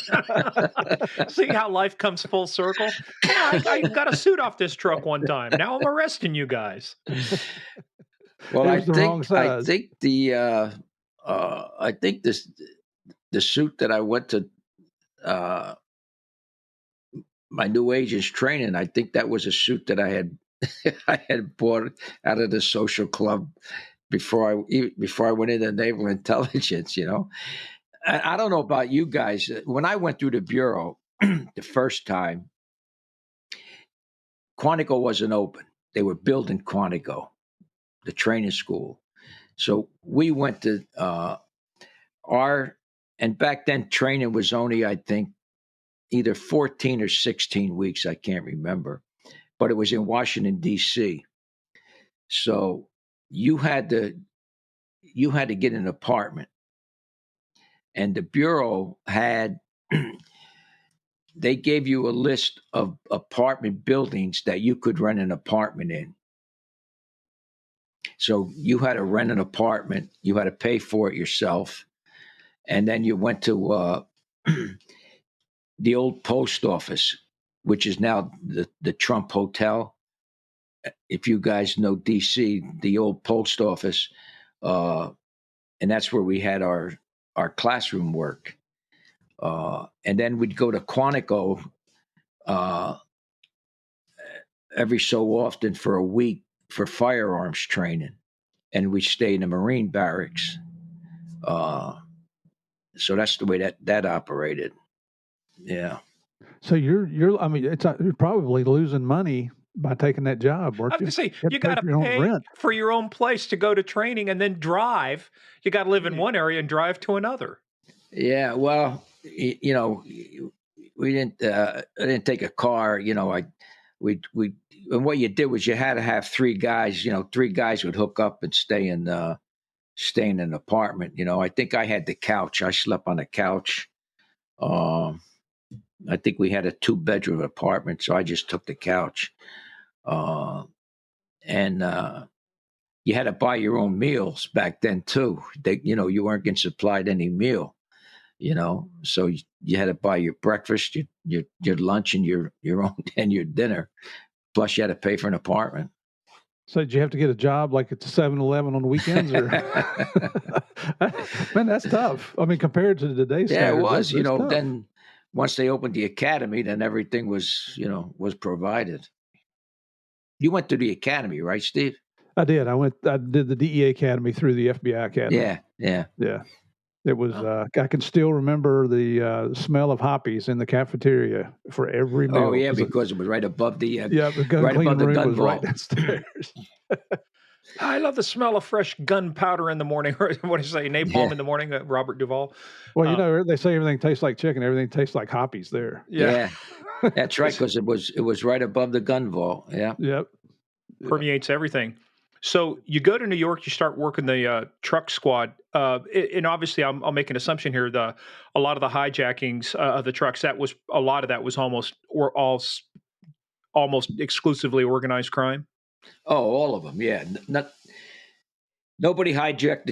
See how life comes full circle? Yeah, I got a suit off this truck one time. Now I'm arresting you guys. Well, It I was the wrong think size. I think the suit that I went to uh, my new agent's training. I think that was a suit that I had I had bought out of the social club before I went into naval intelligence. I don't know about you guys. When I went through the bureau the first time, Quantico wasn't open. They were building Quantico, the training school. So we went to and back then training was only, I think, either 14 or 16 weeks. I can't remember, but it was in Washington, D.C. So you had to get an apartment, and the bureau had they gave you a list of apartment buildings that you could rent an apartment in. So you had to rent an apartment, you had to pay for it yourself, and then you went to the old post office, which is now the Trump Hotel. If you guys know DC, the old post office, and that's where we had our classroom work. And then we'd go to Quantico uh, every so often for a week for firearms training, and we stay in the Marine barracks. So that's the way that operated. Yeah. So you're I mean, you're probably losing money by taking that job, I weren't have you? to say, You had you to pay got to for your own pay rent. for your own place to go to training and then drive. You got to live in one area and drive to another. Yeah. Well, we didn't. I didn't take a car. We and what you did was you had to have three guys. Three guys would hook up and stay in an apartment. I think I had the couch. I slept on the couch. Um, I think we had a 2-bedroom apartment, so I just took the couch. And you had to buy your own meals back then too. You weren't getting supplied any meal. So you had to buy your breakfast, your lunch, and your own and your dinner. Plus, you had to pay for an apartment. So did you have to get a job like at the 7-Eleven on the weekends, or man, that's tough. I mean, compared to today's Yeah, it standards, was. that's tough. Then once they opened the academy, then everything was provided. You went to the academy, right, Steve? I did. I did the DEA Academy through the FBI Academy. Yeah. It was. I can still remember the smell of hoppies in the cafeteria for every meal. Oh yeah, because it was right above the the gun right above cleaning the room gun was vault. right downstairs. I love the smell of fresh gunpowder in the morning. What do you say? Napalm in the morning, Robert Duvall. Well, they say everything tastes like chicken. Everything tastes like hoppies there. Yeah. That's right, because it was right above the gun vault. Yeah. Yep. Permeates everything. So you go to New York, you start working the truck squad, and obviously I'll make an assumption here. A lot of the hijackings of the trucks, a lot of that was almost exclusively organized crime. Oh, all of them. Yeah. Nobody hijacked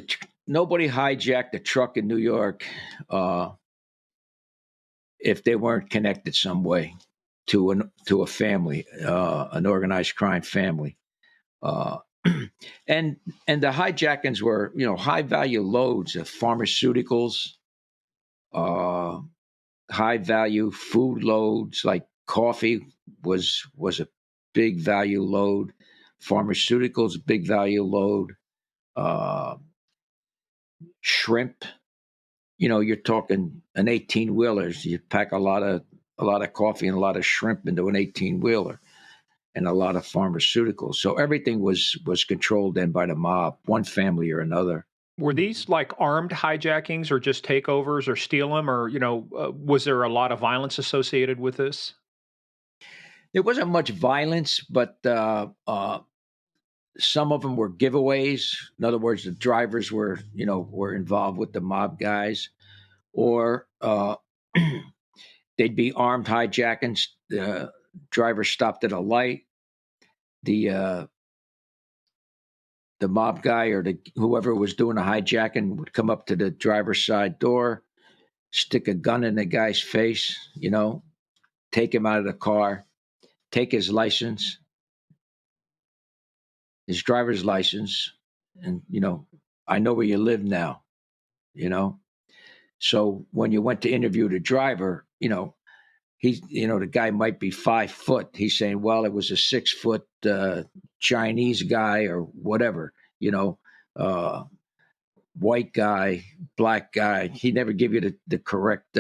the truck in New York if they weren't connected some way to a family, an organized crime family. And the hijackings were, high value loads of pharmaceuticals, high value food loads like coffee was a big value load, pharmaceuticals big value load, shrimp. You're talking an 18-wheelers. You pack a lot of coffee and a lot of shrimp into an 18-wheeler. And a lot of pharmaceuticals. So everything was controlled then by the mob, one family or another. Were these like armed hijackings or just takeovers or steal them? Or, was there a lot of violence associated with this? There wasn't much violence, but some of them were giveaways. In other words, the drivers were involved with the mob guys. Or they'd be armed hijackings. The driver stopped at a light. The the mob guy or whoever was doing the hijacking would come up to the driver's side door, stick a gun in the guy's face, take him out of the car, take his license, his driver's license, and I know where you live now. So when you went to interview the driver, he's the guy might be 5 foot. He's saying, well, it was a 6 foot Chinese guy or whatever, white guy, black guy. He never give you the correct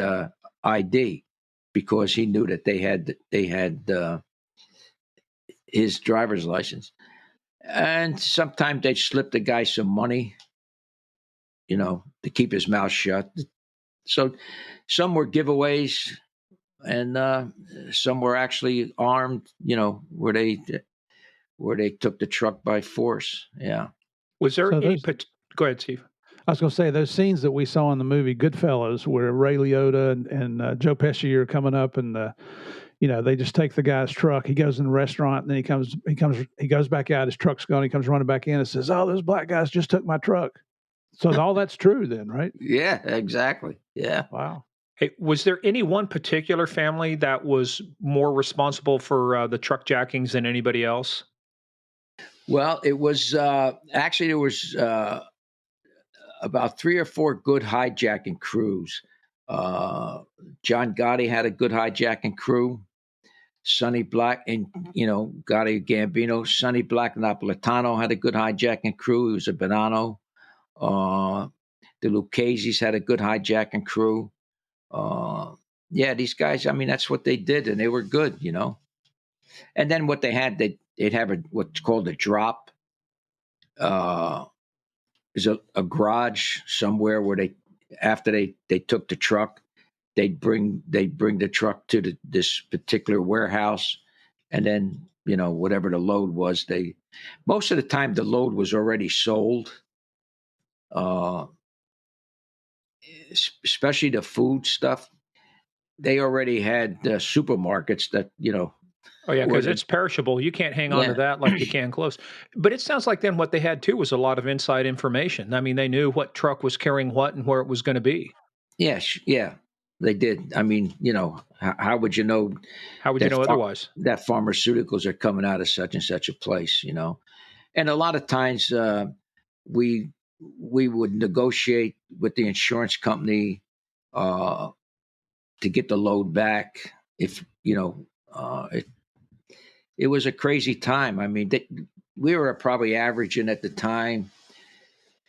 ID because he knew that they had his driver's license. And sometimes they'd slip the guy some money, to keep his mouth shut. So some were giveaways, and some were actually armed, where they took the truck by force. Yeah. Was there go ahead, Steve. I was going to say those scenes that we saw in the movie Goodfellas, where Ray Liotta and Joe Pesci are coming up, and they just take the guy's truck. He goes in the restaurant, and then he goes back out. His truck's gone. He comes running back in and says, "Oh, those black guys just took my truck." So all that's true then, right? Yeah, exactly. Yeah. Wow. Hey, was there any one particular family that was more responsible for the truck jackings than anybody else? Well, it was actually there was about 3 or 4 good hijacking crews. John Gotti had a good hijacking crew. Sonny Black and Gotti Gambino. Sonny Black Napolitano had a good hijacking crew. He was a Bonnano. The Lucchese's had a good hijacking crew. Yeah, these guys, that's what they did, and they were good, And then what they had, they'd have what's called a drop. There's a garage somewhere where after they took the truck, they'd bring the truck to this particular warehouse, and then whatever the load was, most of the time the load was already sold. Especially the food stuff, they already had supermarkets that Oh yeah, because it's perishable. You can't hang on to that like you can clothes. But it sounds like then what they had too was a lot of inside information. I mean, they knew what truck was carrying what and where it was going to be. Yes, yeah, they did. How would you know? How would you know otherwise? That pharmaceuticals are coming out of such and such a place, And a lot of times we would negotiate with the insurance company to get the load back. If it was a crazy time. We were probably averaging at the time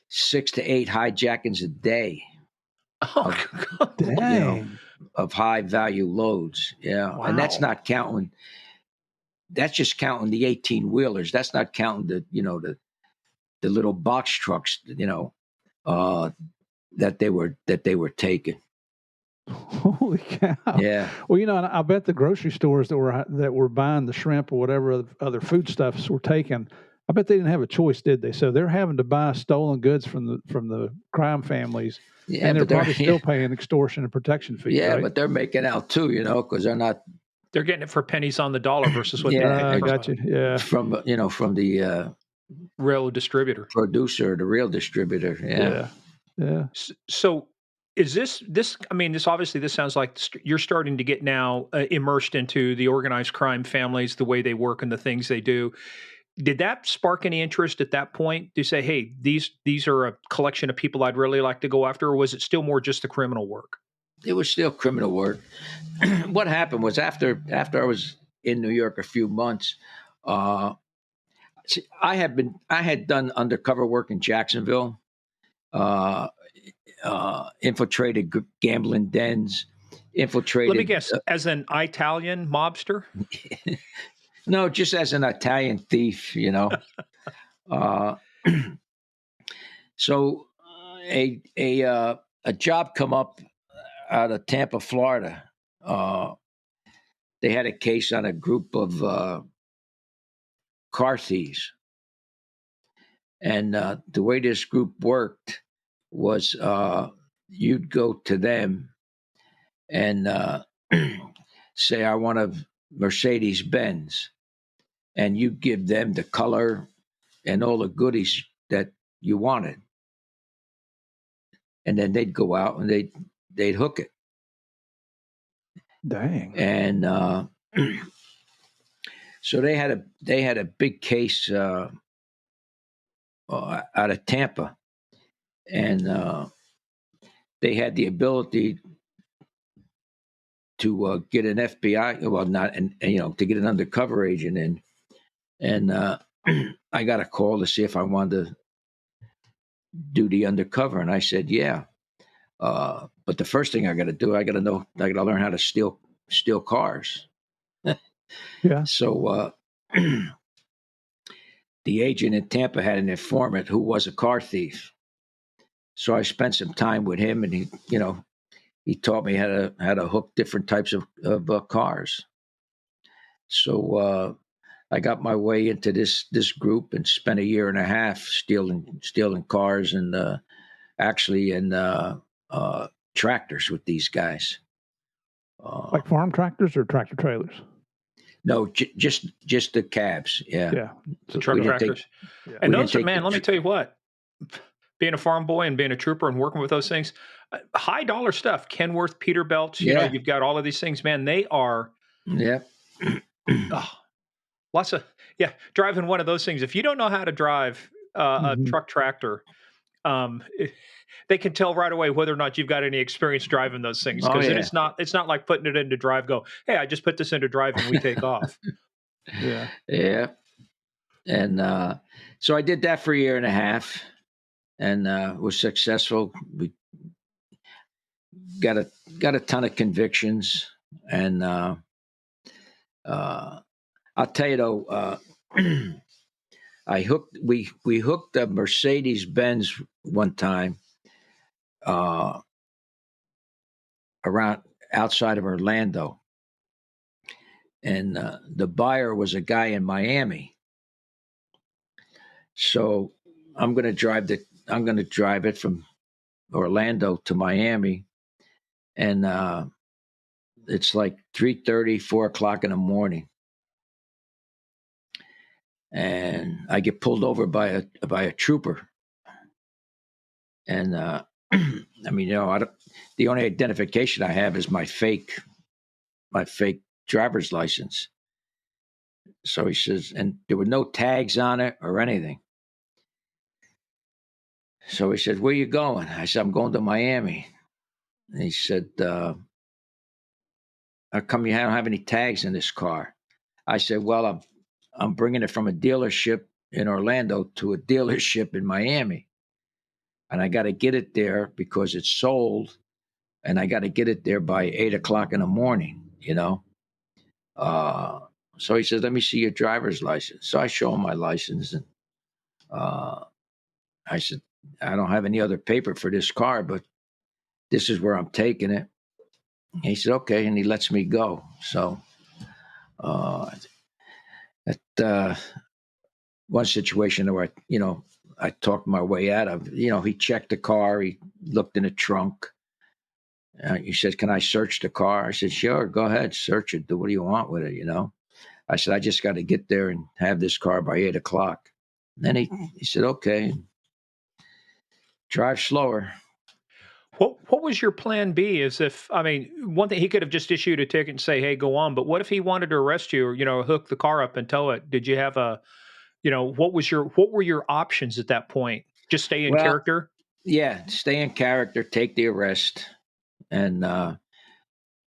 6 to 8 hijackings a day. Of high value loads. Yeah. Wow. And that's not counting. That's just counting the 18 wheelers. That's not counting the little box trucks, that they were taking. Holy cow! Yeah. Well, I bet the grocery stores that were buying the shrimp or whatever other foodstuffs were taking, I bet they didn't have a choice, did they? So they're having to buy stolen goods from the crime families, and they're probably still paying extortion and protection fees. Yeah, right? But they're making out too, because they're not. They're getting it for pennies on the dollar versus what I got you. Yeah. From the real distributor, producer, the real distributor. Yeah. Yeah. So is this? This obviously this sounds like you're starting to get now immersed into the organized crime families, the way they work and the things they do. Did that spark any interest at that point to say, hey, these are a collection of people I'd really like to go after, or was it still more just the criminal work? It was still criminal work. What happened was after I was in New York a few months, I had done undercover work in Jacksonville, infiltrated gambling dens, infiltrated. Let me guess, as an Italian mobster? No, just as an Italian thief, So a job come up out of Tampa, Florida. They had a case on a group of car thieves. And the way this group worked was you'd go to them and say, I want a Mercedes-Benz. And you give them the color and all the goodies that you wanted. And then they'd go out and they'd hook it. Dang. And so they had a big case out of Tampa, and they had the ability to get an FBI, well, not, and to get an undercover agent in. And I got a call to see if I wanted to do the undercover, and I said, yeah. But the first thing I got to do, I got to learn how to steal cars. Yeah. So the agent in Tampa had an informant who was a car thief. So I spent some time with him, and he taught me how to hook different types of cars. So I got my way into this group and spent a year and a half stealing cars and actually in tractors with these guys. Like farm tractors or tractor trailers? No, just the cabs. Yeah. Yeah. The truck tractors. And those, man, let me tell you what, being a farm boy and being a trooper and working with those things, high dollar stuff, Kenworth, Peterbilts, you've got all of these things, man. They are. Yeah. Lots of, driving one of those things. If you don't know how to drive a truck tractor, they can tell right away whether or not you've got any experience driving those things, because it's not like putting it into drive, go, hey, I just put this into drive and we take off. Yeah. And so I did that for a year and a half and was successful. We got a ton of convictions, and I'll tell you though, we hooked a Mercedes Benz one time around outside of Orlando, and the buyer was a guy in Miami. So I'm going to drive it from Orlando to Miami, and it's like 3:30, 4 o'clock in the morning. And I get pulled over by a trooper. And I mean, the only identification I have is my fake driver's license. So he says, and there were no tags on it or anything. So he said, "Where you going?" I said, "I'm going to Miami." And he said, "How come you don't have any tags in this car?" I said, "Well, I'm bringing it from a dealership in Orlando to a dealership in Miami. And I got to get it there because it's sold, and I got to get it there by 8 o'clock in the morning, So he says, "Let me see your driver's license." So I show him my license, and I said, "I don't have any other paper for this car, but this is where I'm taking it." And he said, "Okay," and he lets me go. So that one situation where I talked my way out of. He checked the car, he looked in the trunk. He said, "Can I search the car?" I said, "Sure, go ahead, search it. Do what do you want with it, I said, "I just got to get there and have this car by 8 o'clock. And then he said, "Okay, drive slower." What was your plan B? One thing, he could have just issued a ticket and say, "Hey, go on." But what if he wanted to arrest you or, hook the car up and tow it? Did you have what were your options at that point? Just stay in character? Yeah, stay in character, take the arrest. And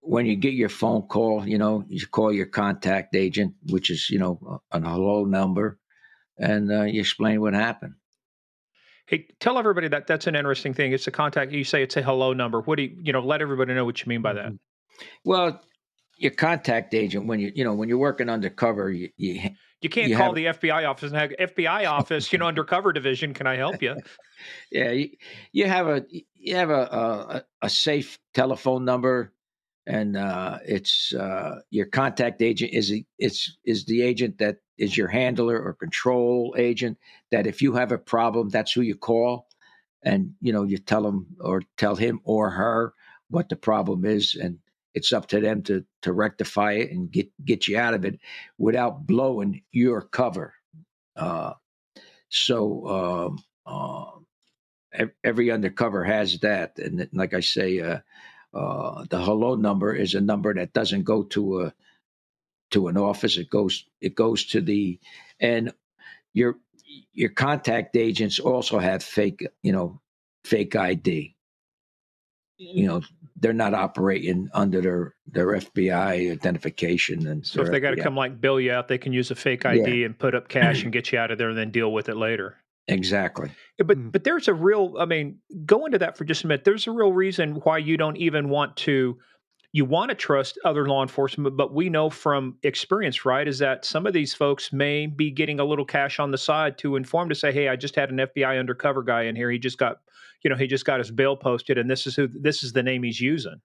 when you get your phone call, you call your contact agent, which is, a hello number, and you explain what happened. Hey, tell everybody that's an interesting thing. It's a contact. You say it's a hello number. What do you, let everybody know what you mean by that? Well, your contact agent, when when you're working undercover, you can't call the FBI office and have FBI office, undercover division. Can I help you? Yeah, you have a safe telephone number, and it's your contact agent is the agent that is your handler or control agent. That if you have a problem, that's who you call, and you tell him or her what the problem is, and it's up to them to rectify it and get you out of it without blowing your cover. So every undercover has that, and like I say, the hello number is a number that doesn't go to an office. It goes to the, and your contact agents also have fake ID. They're not operating under their FBI identification, and So if they got to come like bill you out, they can use a fake ID and put up cash and get you out of there and then deal with it later. Exactly. But there's a real, I mean, go into that for just a minute. There's a real reason why you don't even want to, you want to trust other law enforcement, but we know from experience, right, is that some of these folks may be getting a little cash on the side to inform to say, hey, I just had an FBI undercover guy in here. He just got his bail posted, and this is the name he's using.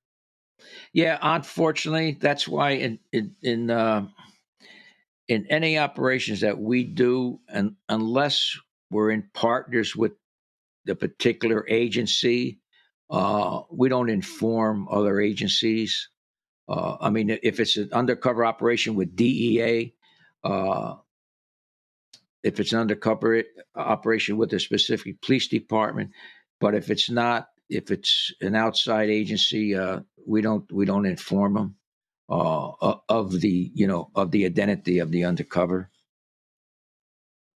Yeah, unfortunately, that's why in any operations that we do, and unless we're in partners with the particular agency, we don't inform other agencies. I mean, if it's an undercover operation with DEA, if it's an undercover operation with a specific police department, but if it's not, if it's an outside agency, we don't inform them of the identity of the undercover.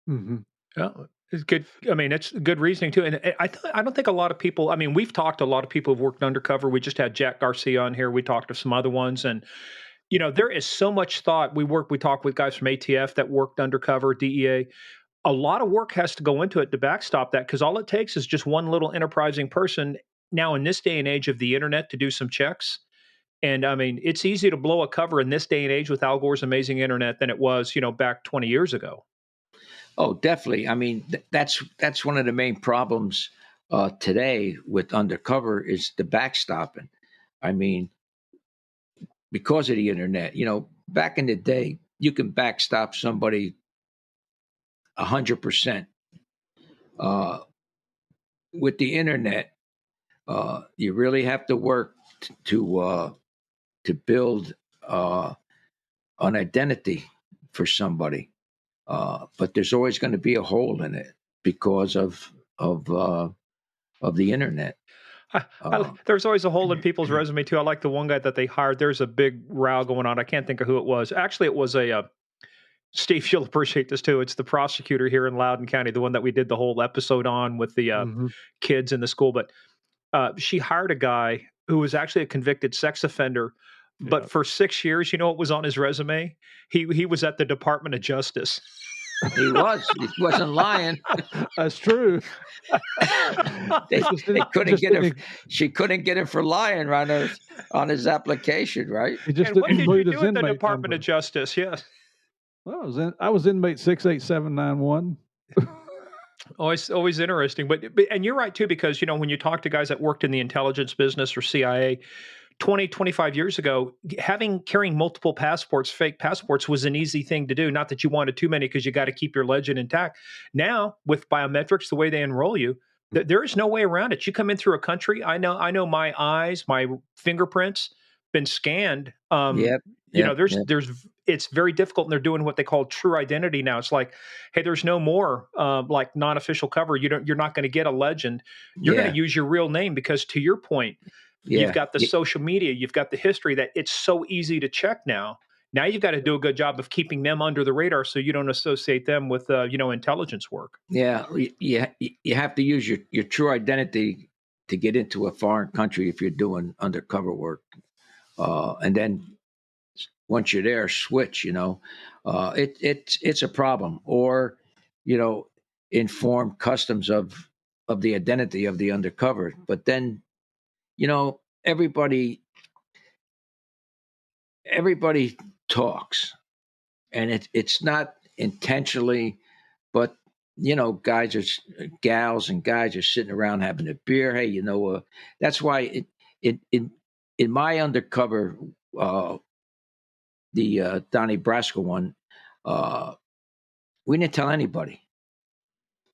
Mm-hmm. Yeah, it's good. I mean, it's good reasoning too. And I don't think a lot of people. I mean, we've talked to a lot of people who've worked undercover. We just had Jack Garcia on here. We talked to some other ones, and there is so much thought. We talk with guys from ATF that worked undercover, DEA. A lot of work has to go into it to backstop that, because all it takes is just one little enterprising person now in this day and age of the internet to do some checks. And I mean, it's easy to blow a cover in this day and age with Al Gore's amazing internet than it was, back 20 years ago. Oh, definitely. I mean, that's one of the main problems today with undercover is the backstopping. I mean, because of the internet, back in the day, you can backstop somebody 100%. With the internet, you really have to work to build an identity for somebody. But there's always going to be a hole in it because of the internet. There's always a hole in people's resume too. I like the one guy that they hired. There's a big row going on. I can't think of who it was. Actually, it was Steve, you'll appreciate this too. It's the prosecutor here in Loudoun County, the one that we did the whole episode on with the kids in the school. But she hired a guy who was actually a convicted sex offender. But for 6 years, you know what was on his resume? He was at the Department of Justice. He wasn't lying. That's true. they couldn't get him. She couldn't get him for lying on his application, right? He just and what did you do at the Department number. of Justice? Yes. Well, I was inmate 68791. Always interesting. But and you're right too, because when you talk to guys that worked in the intelligence business or CIA 20, 25 years ago, carrying multiple passports, fake passports, was an easy thing to do. Not that you wanted too many, because you got to keep your legend intact. Now, with biometrics, the way they enroll you, there is no way around it. You come in through a country. I know my eyes, my fingerprints been scanned. It's very difficult, and they're doing what they call true identity now. It's like, hey, there's no more like non-official cover. You're not going to get a legend. You're going to use your real name, because to your point, you've got the social media, you've got the history, that it's so easy to check now. Now you've got to do a good job of keeping them under the radar so you don't associate them with intelligence work. Yeah, you have to use your true identity to get into a foreign country if you're doing undercover work, and then once you're there, switch. It's a problem, or inform customs of the identity of the undercover, but then everybody talks, and it's not intentionally, but gals and guys are sitting around having a beer. Hey, that's why in my undercover, the Donnie Brasco one, we didn't tell anybody.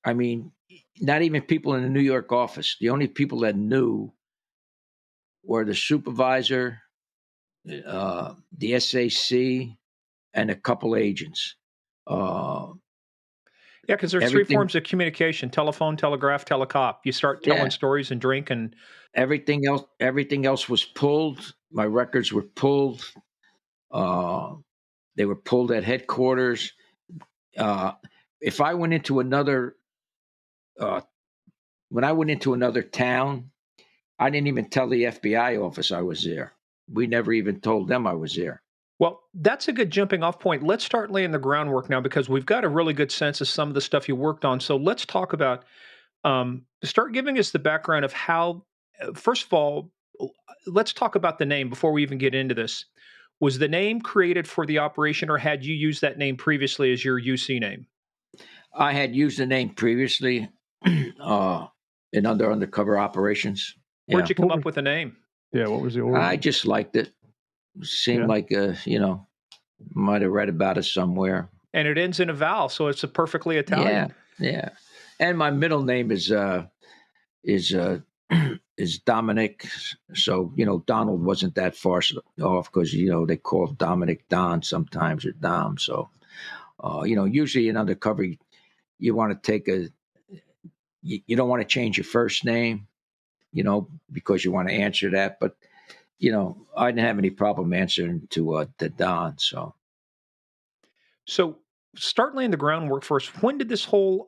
I mean, not even people in the New York office. The only people that knew were the supervisor, the SAC, and a couple agents. Yeah, because there's three forms of communication: telephone, telegraph, telecop. You start telling stories and drink, and everything else was pulled. My records were pulled. They were pulled at headquarters. If I went into another, when I went into another town, I didn't even tell the FBI office I was there. We never even told them I was there. Well, that's a good jumping off point. Let's start laying the groundwork now, because we've got a really good sense of some of the stuff you worked on. So let's talk about, start giving us the background of how, first of all, let's talk about the name before we even get into this. Was the name created for the operation, or had you used that name previously as your UC name? I had used the name previously in undercover operations. Where'd you come up with the name? Yeah, what was the origin? I just liked it. Seemed like, might have read about it somewhere. And it ends in a vowel, so it's a perfectly Italian. Yeah. And my middle name is Dominic. So, Donald wasn't that far off, because, they call Dominic Don sometimes, or Dom. So, usually in undercover, you want to take you don't want to change your first name, because you want to answer that. But, I didn't have any problem answering to Don. So start laying the groundwork first. When did this whole,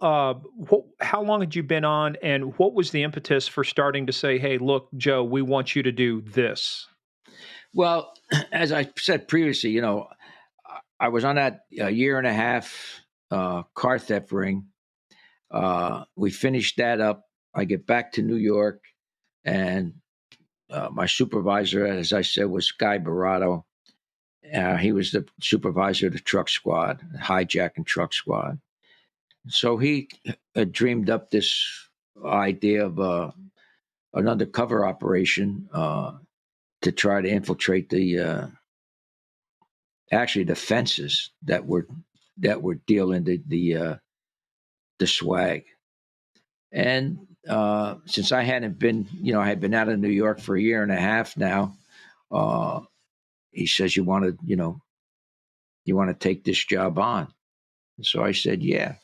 how long had you been on, and what was the impetus for starting to say, hey, look, Joe, we want you to do this? Well, as I said previously, I was on that year and a half car theft ring. We finished that up. I get back to New York, and my supervisor, as I said, was Guy Barato. He was the supervisor of the truck squad, hijacking truck squad. So he dreamed up this idea of an undercover operation to try to infiltrate the fences that were dealing the swag. And since I hadn't been, I had been out of New York for a year and a half now. He says, you want to take this job on? So I said, yeah.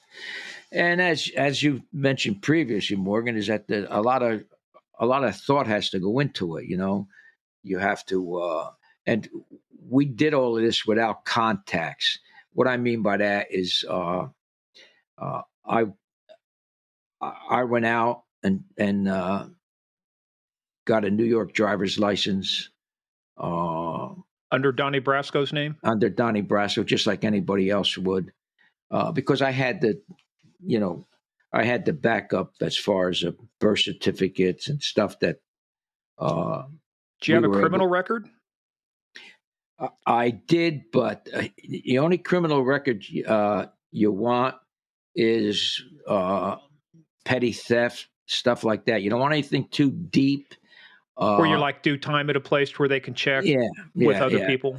And as you mentioned previously, Morgan, is that a lot of thought has to go into it. You have to, and we did all of this without contacts. What I mean by that is, I went out and got a New York driver's license. Under Donnie Brasco's name? Under Donnie Brasco, just like anybody else would. Because I had the backup as far as birth certificates and stuff that. Do you have a criminal record? I did, but the only criminal record you want is petty theft, stuff like that. You don't want anything too deep. Where you're like, do time at a place where they can check with other people?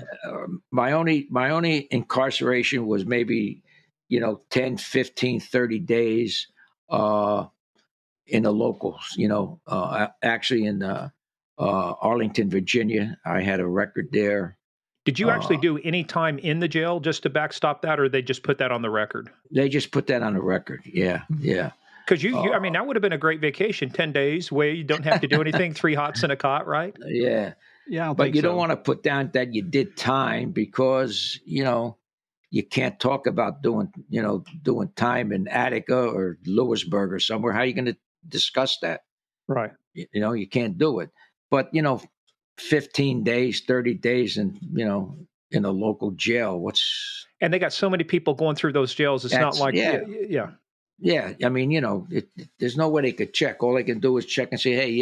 My only incarceration was maybe, 10, 15, 30 days in the locals, actually in Arlington, Virginia. I had a record there. Did you actually do any time in the jail just to backstop that, or they just put that on the record? They just put that on the record. Yeah. Because I mean, that would have been a great vacation, 10 days where you don't have to do anything, 3 hots in a cot, right? Yeah. But you don't want to put down that you did time, because, you can't talk about doing time in Attica or Lewisburg or somewhere. How are you going to discuss that? Right. You can't do it. But, 15 days, 30 days in a local jail, and they got so many people going through those jails. It's not like, Yeah, I mean, there's no way they could check. All they can do is check and say, hey,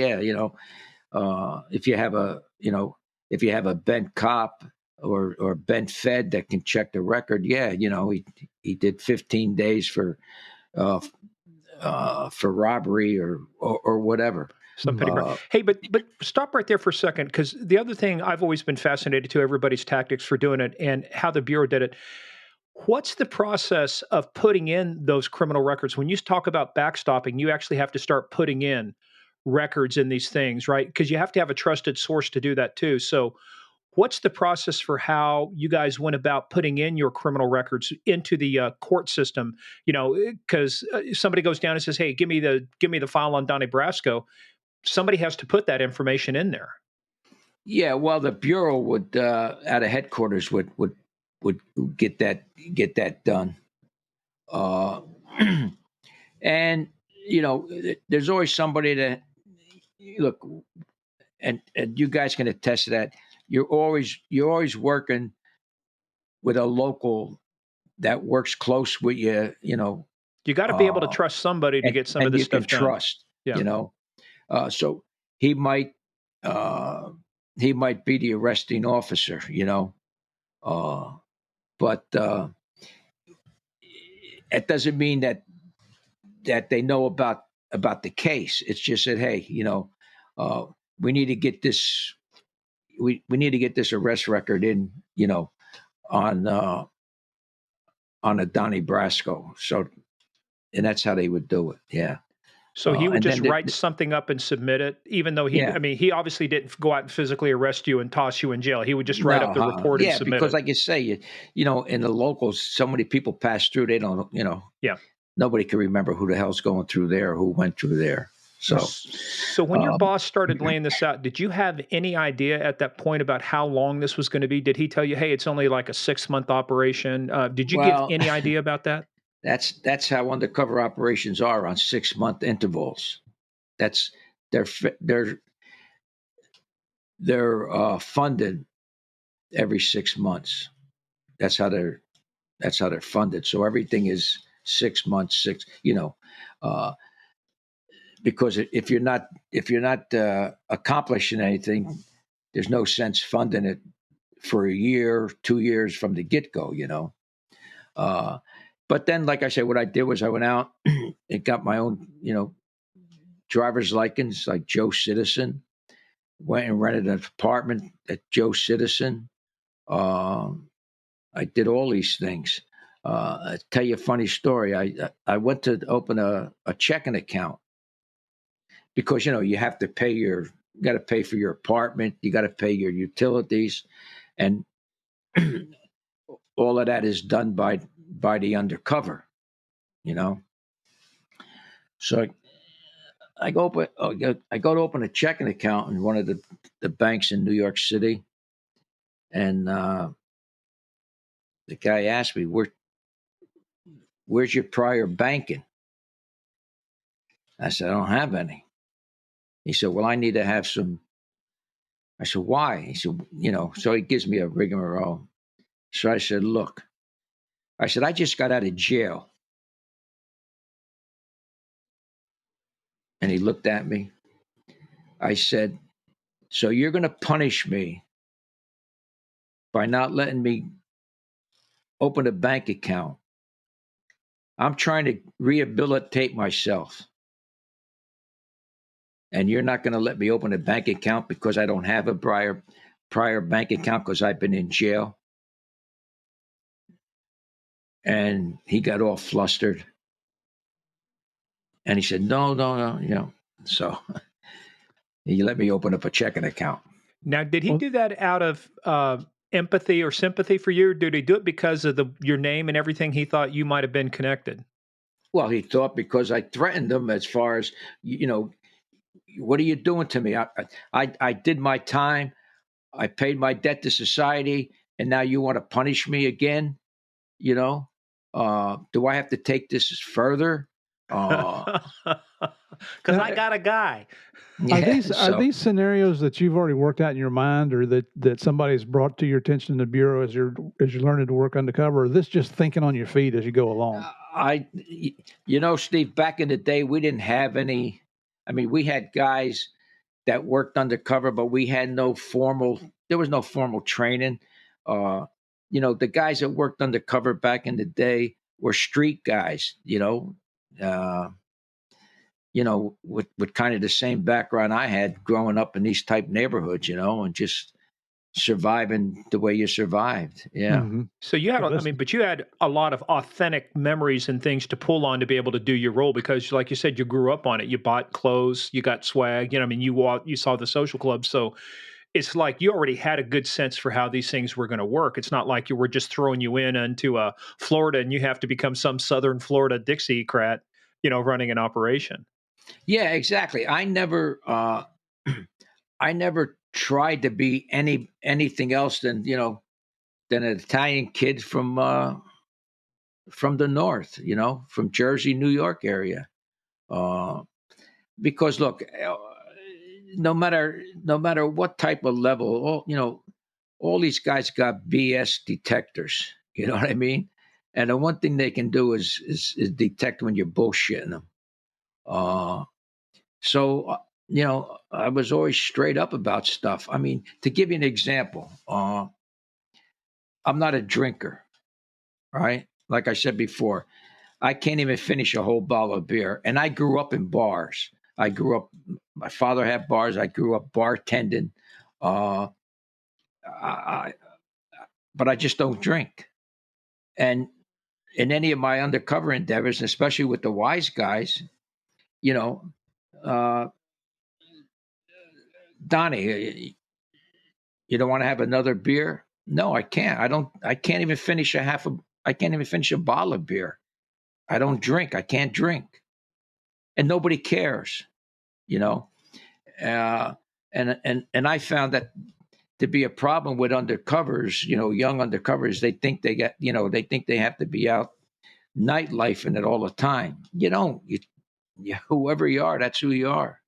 if you have a bent cop or bent fed that can check the record, he did 15 days for robbery or whatever. Hey, but stop right there for a second, because the other thing I've always been fascinated to everybody's tactics for doing it and how the Bureau did it. What's the process of putting in those criminal records? When you talk about backstopping, you actually have to start putting in records in these things, right? Because you have to have a trusted source to do that too. So What's the process for how you guys went about putting in your criminal records into the court system? Because somebody goes down and says, "Hey, give me the file on Donnie Brasco." Somebody has to put that information in there. Yeah, well, the bureau would out of headquarters would get that done. And there's always somebody that look, and you guys can attest to that. You're always working with a local that works close with you. You got to be able to trust somebody to get some of this you stuff can done. Trust. Yeah. So he might be the arresting officer. But it doesn't mean that they know about the case. It's just that, hey, we need to get this. We need to get this arrest record in. On a Donnie Brasco. So, and that's how they would do it. Yeah. So he would just write something up and submit it, even though he obviously didn't go out and physically arrest you and toss you in jail. He would just write up the report and submit it. Yeah, because like you say, in the locals, so many people pass through, they don't, Yeah. Nobody can remember who the hell's going through there, or who went through there. So when your boss started laying this out, did you have any idea at that point about how long this was going to be? Did he tell you, hey, it's only like a 6-month operation? Did you give any idea about that? That's how undercover operations are, on 6-month intervals. That's they're funded every 6 months. That's how they're funded. So everything is 6 months, because if you're not accomplishing anything, there's no sense funding it for a year, 2 years from the get-go. But then, like I said, what I did was I went out and got my own, driver's license, like Joe Citizen. Went and rented an apartment at Joe Citizen. I did all these things. I'll tell you a funny story. I went to open a checking account because you have to pay you got to pay for your apartment, you got to pay your utilities, and all of that is done by the undercover. So I go to open a checking account in one of the banks in New York City, and the guy asked me, "Where's your prior banking?" I said, "I don't have any." He said, "Well, I need to have some." I said, "Why?" He said, So he gives me a rigmarole. So I said, "Look," I said, "I just got out of jail." And he looked at me. I said, "So you're going to punish me by not letting me open a bank account? I'm trying to rehabilitate myself. And you're not going to let me open a bank account because I don't have a prior bank account because I've been in jail?" And he got all flustered. And he said, no. So he let me open up a checking account. Now, did he do that out of empathy or sympathy for you? Or did he do it because of your name and everything? He thought you might have been connected. Well, he thought because I threatened him, as far as, what are you doing to me? I did my time. I paid my debt to society, and now you want to punish me again? Do I have to take this further? Because I got a guy. Yeah, are these scenarios that you've already worked out in your mind, or that somebody's brought to your attention in the bureau as you're learning to work undercover? Or is this just thinking on your feet as you go along? Steve, back in the day, we didn't have any. I mean, we had guys that worked undercover, but we had there was no formal training. The guys that worked undercover back in the day were street guys, with kind of the same background I had growing up in these type neighborhoods, and just surviving the way you survived. Yeah. Mm-hmm. So you had, but you had a lot of authentic memories and things to pull on to be able to do your role, because like you said, you grew up on it. You bought clothes, you got swag, you saw the social club. So it's like you already had a good sense for how these things were going to work. It's not like you were just throwing you into Florida and you have to become some Southern Florida Dixiecrat, running an operation. Yeah, exactly. I never I never tried to be anything else than an Italian kid from the north, from Jersey, New York area. Because look, no matter what type of level, all these guys got BS detectors. You know what I mean? And the one thing they can do is detect when you're bullshitting them. So I was always straight up about stuff. I mean, to give you an example, I'm not a drinker, right? Like I said before, I can't even finish a whole bottle of beer. And I grew up in bars. My father had bars. I grew up bartending. Uh, I, but I just don't drink. And in any of my undercover endeavors, especially with the wise guys, you know, uh, Donnie, you don't want to have another beer? No, I can't. I can't even finish I can't even finish a bottle of beer. I don't drink. I can't drink. And nobody cares, you know? And I found that to be a problem with undercovers, young undercovers, they think they have to be out nightlife in it all the time. You don't. Whoever you are, that's who you are.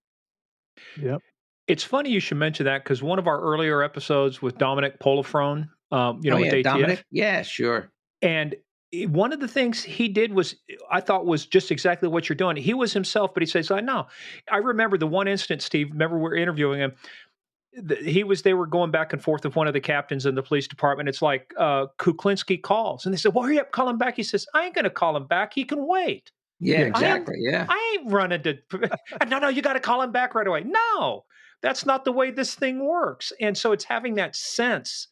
Yep. It's funny you should mention that because one of our earlier episodes with Dominic Polifrone, with ATF. Dominic? Yeah, sure. And one of the things he did I thought was just exactly what you're doing. He was himself, but he says, no. I remember the one incident, Steve, remember we were interviewing him. They were going back and forth with one of the captains in the police department. It's like Kuklinski calls and they said, well, hurry up, call him back. He says, I ain't going to call him back. He can wait. Yeah, exactly. I ain't running to, no, you got to call him back right away. No, that's not the way this thing works. And so it's having that sense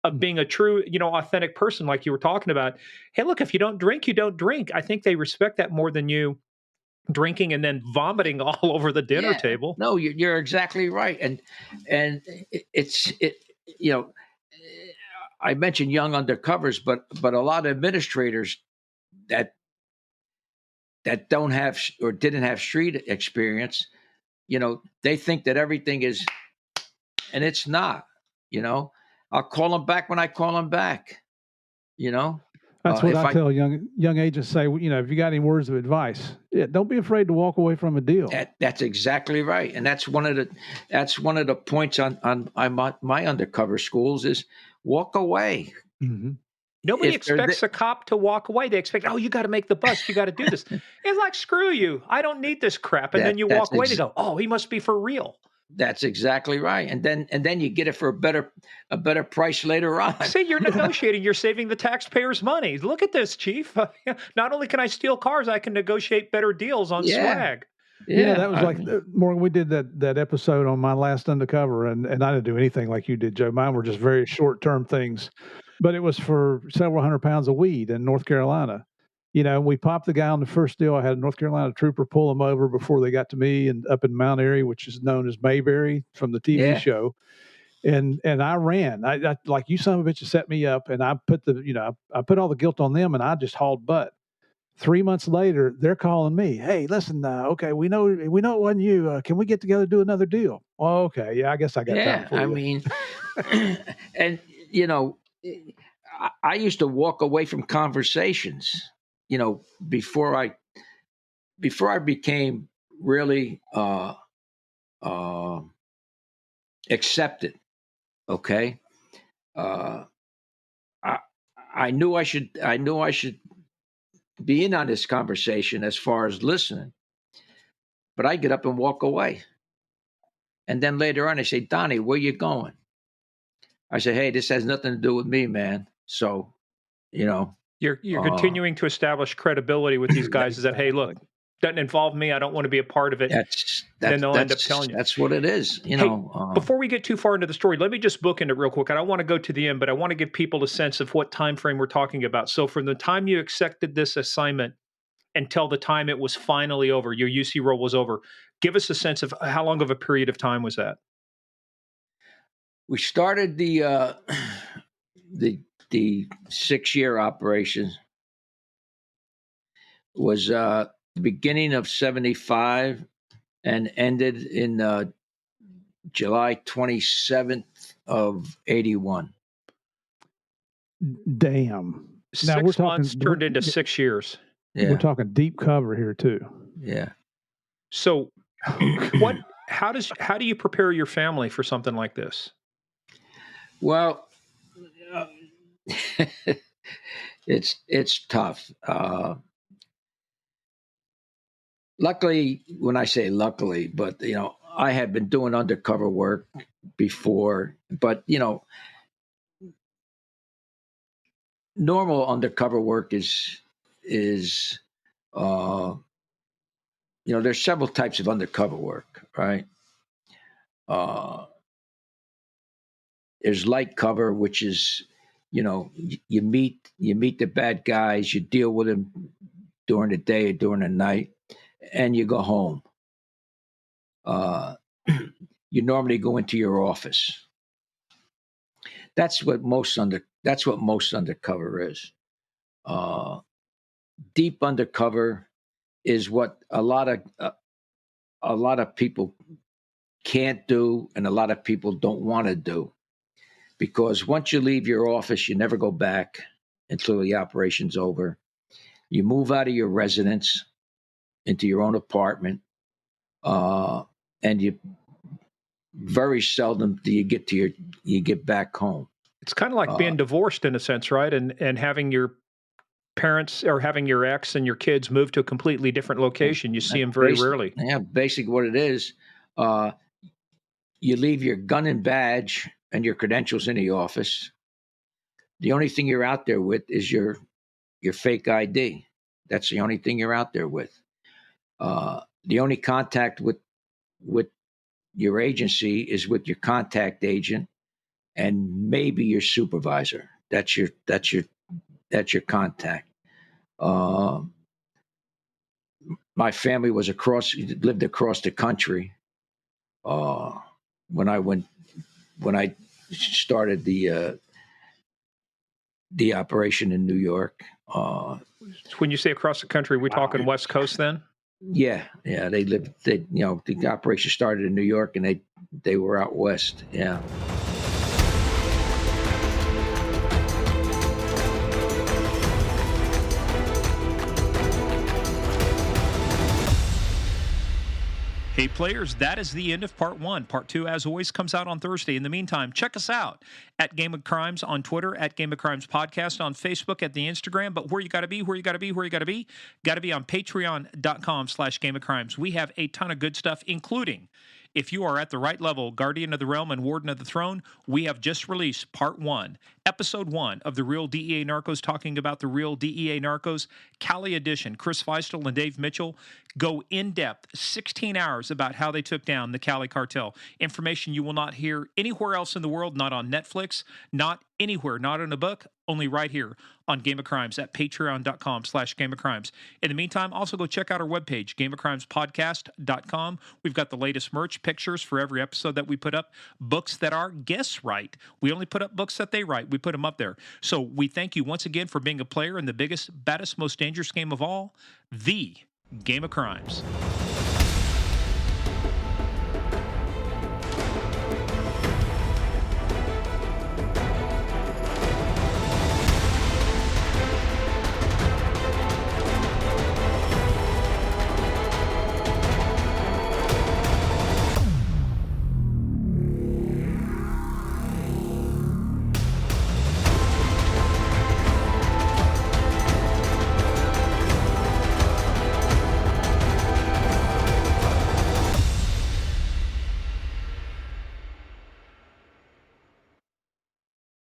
of being a true, authentic person, like you were talking about. Hey, look, if you don't drink, you don't drink. I think they respect that more than you drinking and then vomiting all over the dinner table. No, you're exactly right. And it's I mentioned young undercovers, but a lot of administrators that don't have or didn't have street experience, they think that everything is, and it's not. I'll call them back when I call them back. That's what I tell young agents. Say, if you got any words of advice, don't be afraid to walk away from a deal. That's exactly right, and that's one of the points on my undercover schools is walk away. Mm-hmm. Nobody expects a cop to walk away. They expect, you got to make the bus. You got to do this. It's like, screw you. I don't need this crap. And then you walk away to go, he must be for real. That's exactly right. And then you get it for a better price later on. See, you're negotiating. You're saving the taxpayers' money. Look at this, Chief. Not only can I steal cars, I can negotiate better deals on swag. Yeah, that was like Morgan. We did that episode on my last undercover, and I didn't do anything like you did, Joe. Mine were just very short-term things, but it was for several hundred pounds of weed in North Carolina. We popped the guy on the first deal. I had a North Carolina trooper pull him over before they got to me, and up in Mount Airy, which is known as Mayberry from the TV show. And I ran. I like, you son of a bitch set me up, and I put I put all the guilt on them, and I just hauled butt. 3 months later, they're calling me. Hey, listen, okay, we know it wasn't you. Can we get together and do another deal? Oh, okay, yeah, I guess I got time for you. I mean, and I used to walk away from conversations. Before I became really accepted. Okay, I knew I should be in on this conversation as far as listening, but I get up and walk away, and then later on I say, Donnie, where you going? I say, hey, this has nothing to do with me, man. So, You're continuing to establish credibility with these guys. Is that, hey, look, doesn't involve me. I don't want to be a part of it. Then they'll end up telling you. That's what it is. Before we get too far into the story, let me just bookend it real quick. I don't want to go to the end, but I want to give people a sense of what time frame we're talking about. So from the time you accepted this assignment until the time it was finally over, your UC role was over, give us a sense of how long of a period of time was that? We started the 6-year operation was the beginning of 75 and ended in July 27th of 81. Damn. Now 6 months turned into 6 years. Yeah. We're talking deep cover here too. Yeah. So how do you prepare your family for something like this? Well, it's tough. Luckily, when I say luckily, but I had been doing undercover work before, but normal undercover work is there's several types of undercover work, right? There's light cover, which is you meet the bad guys, you deal with them during the day or during the night, and you go home. You normally go into your office. That's what most undercover is. Deep undercover is what a lot of people can't do, and a lot of people don't want to do, because once you leave your office, you never go back until the operation's over. You move out of your residence into your own apartment, and you very seldom do you get back home. It's kind of like being divorced in a sense, right? And having your parents or having your ex and your kids move to a completely different location. You see them very rarely. Yeah, basically what it is, you leave your gun and badge and your credentials in the office. The only thing you're out there with is your fake ID. That's the only thing you're out there with. The only contact with your agency is with your contact agent and maybe your supervisor. That's your contact. My family lived across the country when I started the operation in New York. When you say across the country, we're talking West Coast then? Yeah. The operation started in New York and they were out west. Yeah. Hey, players, that is the end of part 1. Part 2, as always, comes out on Thursday. In the meantime, check us out at Game of Crimes on Twitter, at Game of Crimes Podcast on Facebook, at the Instagram. But where you got to be, got to be on patreon.com/Game of Crimes. We have a ton of good stuff, including, if you are at the right level, Guardian of the Realm and Warden of the Throne, we have just released part 1, episode 1 of The Real DEA Narcos, talking about the real DEA Narcos, Cali edition. Chris Feistel and Dave Mitchell go in depth, 16 hours, about how they took down the Cali cartel. Information you will not hear anywhere else in the world, not on Netflix, not anywhere, not in a book, only right here on Game of Crimes at patreon.com/Game of Crimes. In the meantime, also go check out our webpage, gameofcrimespodcast.com. We've got the latest merch, pictures for every episode that we put up, books that our guests write. We only put up books that they write. We put them up there. So we thank you once again for being a player in the biggest, baddest, most dangerous game of all, the Game of Crimes.